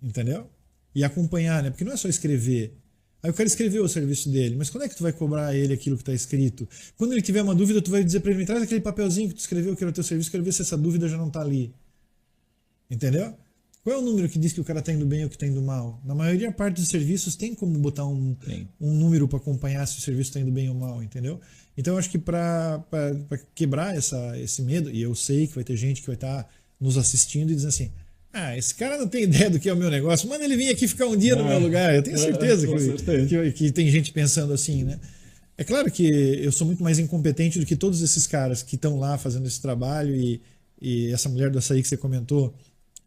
entendeu? E acompanhar, né? Porque não é só escrever. Aí o cara escreveu o serviço dele, mas quando é que tu vai cobrar ele aquilo que está escrito? Quando ele tiver uma dúvida, tu vai dizer para ele, me traz aquele papelzinho que tu escreveu que era o teu serviço, quero ver se essa dúvida já não está ali. Entendeu? Qual é o número que diz que o cara está indo bem ou que está indo mal? Na maioria parte dos serviços tem como botar um número para acompanhar se o serviço está indo bem ou mal, entendeu? Então eu acho que para quebrar esse medo, e eu sei que vai ter gente que vai estar nos assistindo e dizendo assim, esse cara não tem ideia do que é o meu negócio, manda ele vir aqui ficar um dia no meu lugar. Eu tenho certeza que tem gente pensando assim, né? É claro que eu sou muito mais incompetente do que todos esses caras que estão lá fazendo esse trabalho e essa mulher do açaí que você comentou.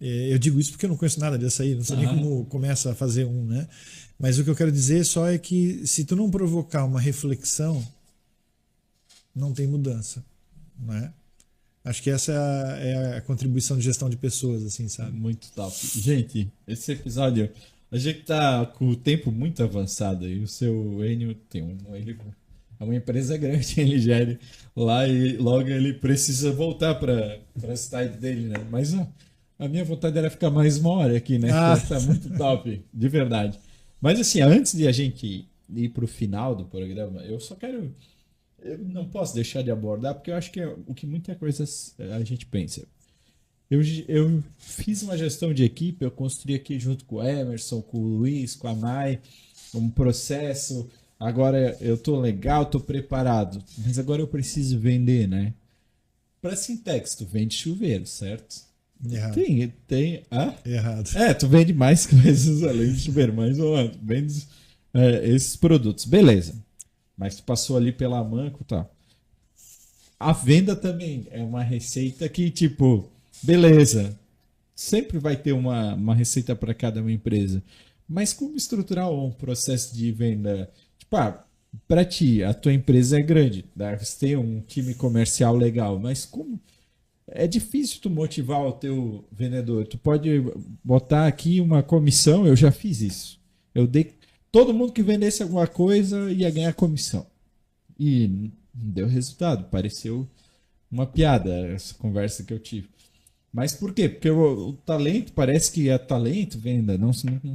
Eu digo isso porque eu não conheço nada de açaí, não sei nem como começa a fazer um, né? Mas o que eu quero dizer só é que se tu não provocar uma reflexão, não tem mudança, não é? Acho que essa é a contribuição de gestão de pessoas, assim, sabe? Muito top. Gente, esse episódio, a gente tá com o tempo muito avançado e o seu Enio tem é uma empresa grande, ele gere lá e logo ele precisa voltar para a cidade dele, né? Mas ó, a minha vontade era ficar mais uma hora aqui, né? Tá muito top, de verdade. Mas assim, antes de a gente ir para o final do programa, eu só quero... Eu não posso deixar de abordar, porque eu acho que é o que muita coisa a gente pensa. Eu fiz uma gestão de equipe, eu construí aqui junto com o Emerson, com o Luiz, com a Mai, um processo. Agora eu tô legal, tô preparado, mas agora eu preciso vender, né? Para Sintex, tu vende chuveiro, certo? Errado. Tem. Ah? Errado. Tu vende mais coisas além de chuveiro, mas vende esses produtos, beleza. Mas tu passou ali pela Manco, tá? A venda também é uma receita que, tipo, beleza, sempre vai ter uma receita para cada uma empresa. Mas como estruturar um processo de venda? Tipo, para ti, a tua empresa é grande, né? Você tem um time comercial legal, mas como é difícil tu motivar o teu vendedor? Tu pode botar aqui uma comissão, eu já fiz isso. Eu dei todo mundo que vendesse alguma coisa ia ganhar comissão. E não deu resultado, pareceu uma piada essa conversa que eu tive. Mas por quê? Porque o talento, parece que é talento, venda, não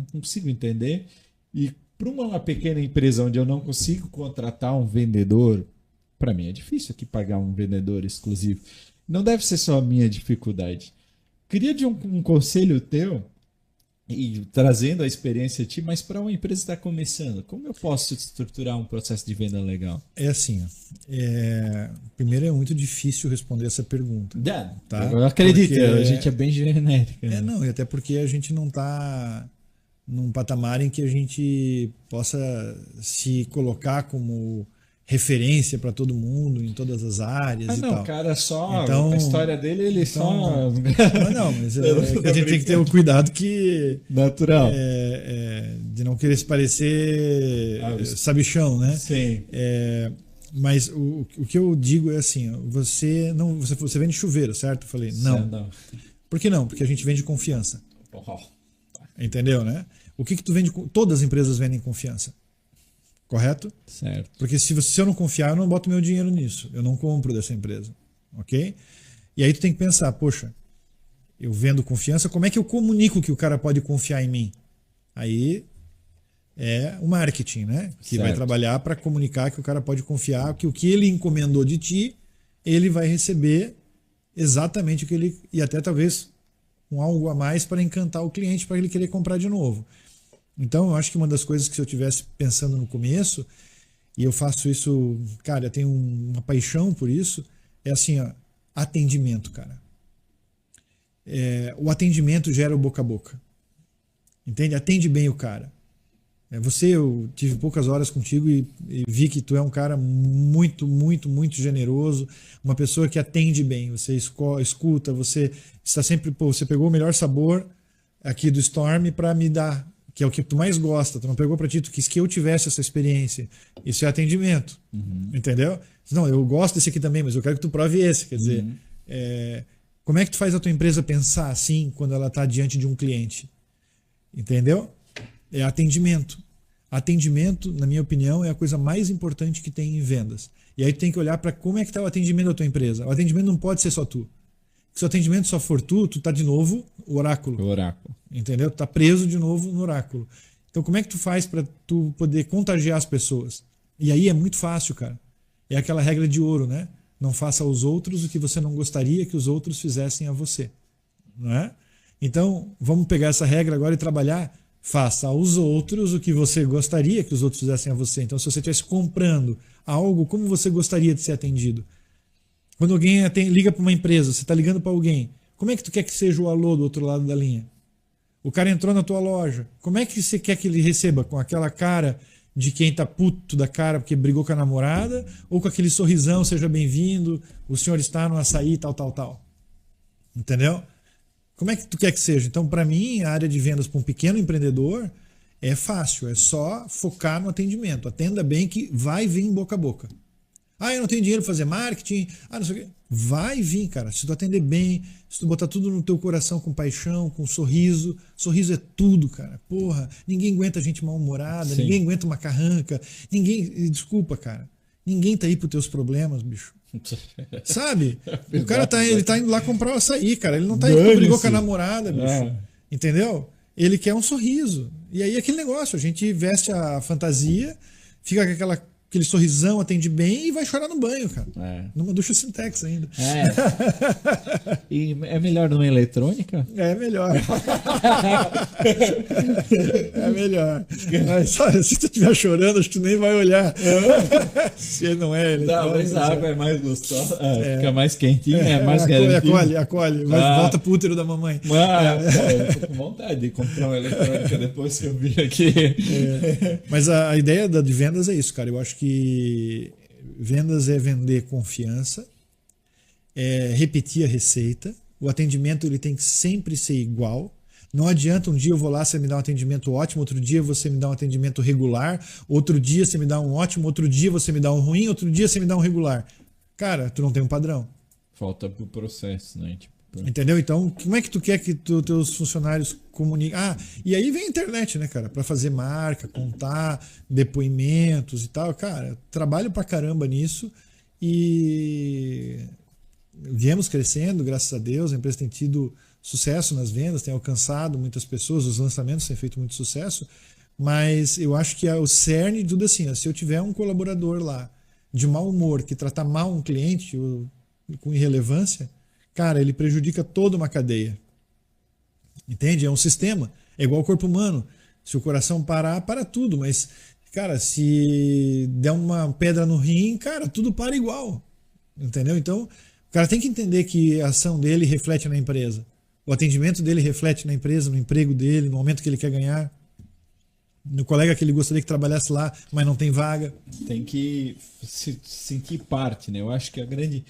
consigo entender. E para uma pequena empresa onde eu não consigo contratar um vendedor, para mim é difícil aqui pagar um vendedor exclusivo. Não deve ser só a minha dificuldade. Queria de um conselho teu, e trazendo a experiência a ti, mas para uma empresa que está começando, como eu posso estruturar um processo de venda legal? É assim, primeiro é muito difícil responder essa pergunta. Tá? Eu acredito, porque a gente é bem genérica. Né? Não, e até porque a gente não está num patamar em que a gente possa se colocar como referência para todo mundo em todas as áreas e tal. O cara só, então, a história dele, ele só... Mas a gente tem que ter o cuidado que... Natural. De não querer se parecer sabichão, né? Sim. Mas o que eu digo é assim, você vende chuveiro, certo? Eu falei, não. Por que não? Porque a gente vende confiança. Entendeu, né? O que tu vende? Todas as empresas vendem confiança. Correto? Certo. Porque se eu não confiar, eu não boto meu dinheiro nisso. Eu não compro dessa empresa. Ok? E aí tu tem que pensar, poxa, eu vendo confiança, como é que eu comunico que o cara pode confiar em mim? Aí é o marketing, né? Que vai trabalhar para comunicar que o cara pode confiar, que o que ele encomendou de ti, ele vai receber exatamente o que ele... E até talvez com algo a mais para encantar o cliente, para ele querer comprar de novo. Então, eu acho que uma das coisas que se eu estivesse pensando no começo, e eu faço isso, cara, eu tenho uma paixão por isso, é assim, atendimento, cara. O atendimento gera o boca a boca. Entende? Atende bem o cara. Eu tive poucas horas contigo e vi que tu é um cara muito, muito, muito generoso, uma pessoa que atende bem, você escuta, você está sempre, você pegou o melhor sabor aqui do Storm para me dar, que é o que tu mais gosta, tu não pegou para ti, tu quis que eu tivesse essa experiência. Isso é atendimento, entendeu? Não, eu gosto desse aqui também, mas eu quero que tu prove esse, quer dizer, como é que tu faz a tua empresa pensar assim quando ela está diante de um cliente? Entendeu? É atendimento. Atendimento, na minha opinião, é a coisa mais importante que tem em vendas. E aí tu tem que olhar para como é que está o atendimento da tua empresa. O atendimento não pode ser só tu. Se o atendimento só for tu tá de novo o oráculo. O oráculo. Entendeu? Tu tá preso de novo no oráculo. Então como é que tu faz para tu poder contagiar as pessoas? E aí é muito fácil, cara. É aquela regra de ouro, né? Não faça aos outros o que você não gostaria que os outros fizessem a você. Não é? Então, vamos pegar essa regra agora e trabalhar. Faça aos outros o que você gostaria que os outros fizessem a você. Então, se você estivesse comprando algo, como você gostaria de ser atendido? Quando alguém liga para uma empresa, você está ligando para alguém, como é que tu quer que seja o alô do outro lado da linha? O cara entrou na tua loja, como é que você quer que ele receba? Com aquela cara de quem tá puto da cara porque brigou com a namorada? Ou com aquele sorrisão, seja bem-vindo, o senhor está no açaí, tal, tal, tal? Entendeu? Como é que tu quer que seja? Então, para mim, a área de vendas para um pequeno empreendedor é fácil, é só focar no atendimento. Atenda bem que vai vir boca a boca. Eu não tenho dinheiro para fazer marketing, não sei o quê. Vai vir, cara. Se tu atender bem, se tu botar tudo no teu coração com paixão, com sorriso. Sorriso é tudo, cara. Porra, ninguém aguenta gente mal-humorada, ninguém aguenta uma carranca, ninguém... Desculpa, cara. Ninguém tá aí pros teus problemas, bicho. Sabe? O cara ele tá indo lá comprar o açaí, cara. Ele não tá aí porque brigou com a namorada, bicho. Entendeu? Ele quer um sorriso. E aí aquele negócio, a gente veste a fantasia, fica com aquele sorrisão, atende bem e vai chorar no banho, cara. Numa ducha Sintex ainda. E é melhor numa eletrônica? É melhor. É melhor. Mas olha, se tu estiver chorando, acho que tu nem vai olhar. Se não é eletrônica. Não, mas a água é mais gostosa, fica mais quentinha, é mais garantida. Acolhe. Volta pro útero da mamãe. Eu tô com vontade de comprar uma eletrônica depois que eu vi aqui. Mas a ideia de vendas é isso, cara. Eu acho que vendas é vender confiança, é repetir a receita, o atendimento ele tem que sempre ser igual. Não adianta um dia eu vou lá, você me dá um atendimento ótimo, outro dia você me dá um atendimento regular, outro dia você me dá um ótimo, outro dia você me dá um ruim, outro dia você me dá um regular. Cara, tu não tem um padrão. Falta pro processo, né? Entendeu? Então, como é que tu quer que teus funcionários comuniquem? E aí vem a internet, né, cara? Para fazer marca, contar depoimentos e tal. Cara, trabalho pra caramba nisso e viemos crescendo, graças a Deus. A empresa tem tido sucesso nas vendas, tem alcançado muitas pessoas, os lançamentos têm feito muito sucesso. Mas eu acho que o cerne de tudo assim, se eu tiver um colaborador lá de mau humor, que tratar mal um cliente com irrelevância, cara, ele prejudica toda uma cadeia. Entende? É um sistema. É igual ao corpo humano. Se o coração parar, para tudo. Mas, cara, se der uma pedra no rim, cara, tudo para igual. Entendeu? Então, o cara tem que entender que a ação dele reflete na empresa. O atendimento dele reflete na empresa, no emprego dele, no aumento que ele quer ganhar. No colega que ele gostaria que trabalhasse lá, mas não tem vaga. Tem que se sentir parte, né? Eu acho que a grande...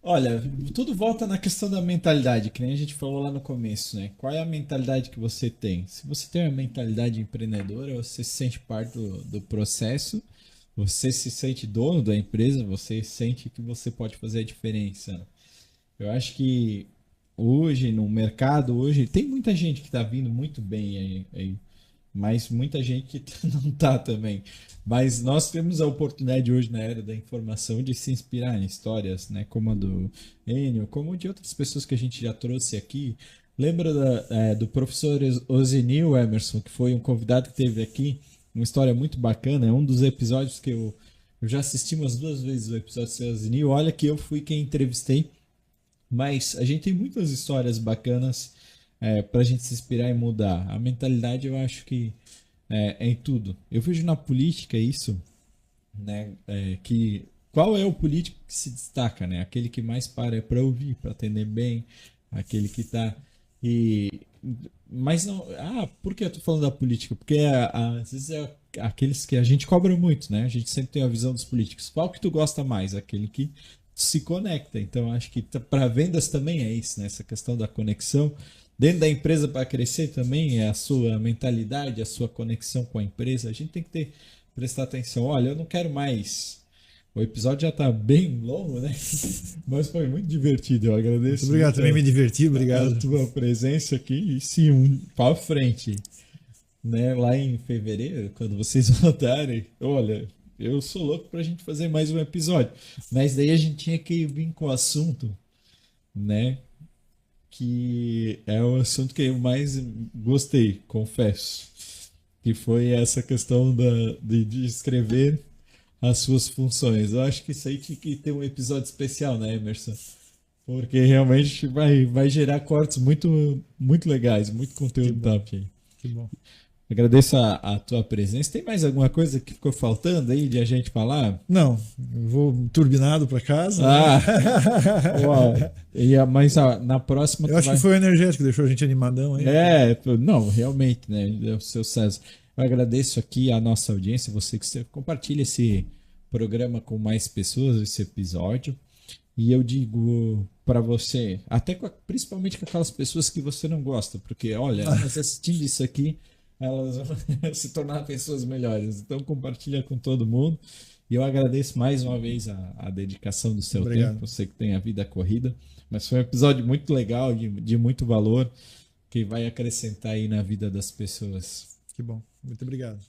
Olha, tudo volta na questão da mentalidade, que nem a gente falou lá no começo, né? Qual é a mentalidade que você tem? Se você tem uma mentalidade empreendedora, você se sente parte do processo, você se sente dono da empresa, você sente que você pode fazer a diferença. Eu acho que hoje, no mercado, tem muita gente que está vindo muito bem aí, mas muita gente que não está também. Mas nós temos a oportunidade hoje na era da informação de se inspirar em histórias, né, como a do Enio, como de outras pessoas que a gente já trouxe aqui. Lembra do professor Ozinil Emerson, que foi um convidado que teve aqui, uma história muito bacana, é um dos episódios que eu já assisti umas 2 vezes o episódio do Ozinil. Olha que eu fui quem entrevistei, mas a gente tem muitas histórias bacanas para a gente se inspirar e mudar. A mentalidade eu acho que é em tudo. Eu vejo na política isso, né? Qual é o político que se destaca, né? Aquele que mais para ouvir, para atender bem, aquele que está mas não. Por que eu tô falando da política? Porque às vezes é aqueles que a gente cobra muito, né? A gente sempre tem a visão dos políticos. Qual que tu gosta mais? Aquele que se conecta. Então acho que para vendas também é isso, né? Essa questão da conexão. Dentro da empresa, para crescer também é a sua mentalidade, a sua conexão com a empresa. A gente tem que prestar atenção. Olha, eu não quero mais. O episódio já está bem longo, né? Mas foi muito divertido. Eu agradeço. Muito obrigado, também me diverti. Obrigado. A tua presença aqui. E sim, para frente. Né? Lá em fevereiro, quando vocês voltarem, olha, eu sou louco para a gente fazer mais um episódio. Mas daí a gente tinha que vir com o assunto, né? Que é o assunto que eu mais gostei, confesso, que foi essa questão de escrever as suas funções. Eu acho que isso aí tinha que ter um episódio especial, né, Emerson? Porque realmente vai gerar cortes muito, muito legais, muito conteúdo top aí. Que bom. Agradeço a tua presença. Tem mais alguma coisa que ficou faltando aí de a gente falar? Não, eu vou turbinado para casa. Mas na próxima... Eu acho que foi o energético que deixou a gente animadão aí. Não, realmente, né? O seu César. Eu agradeço aqui a nossa audiência, você que compartilha esse programa com mais pessoas, esse episódio. E eu digo para você, principalmente com aquelas pessoas que você não gosta, porque, olha, elas assistindo isso aqui, elas vão se tornar pessoas melhores. Então compartilha com todo mundo. E eu agradeço mais uma vez a dedicação do seu tempo. Você que tem a vida corrida. Mas foi um episódio muito legal, de muito valor, que vai acrescentar aí na vida das pessoas. Que bom. Muito obrigado.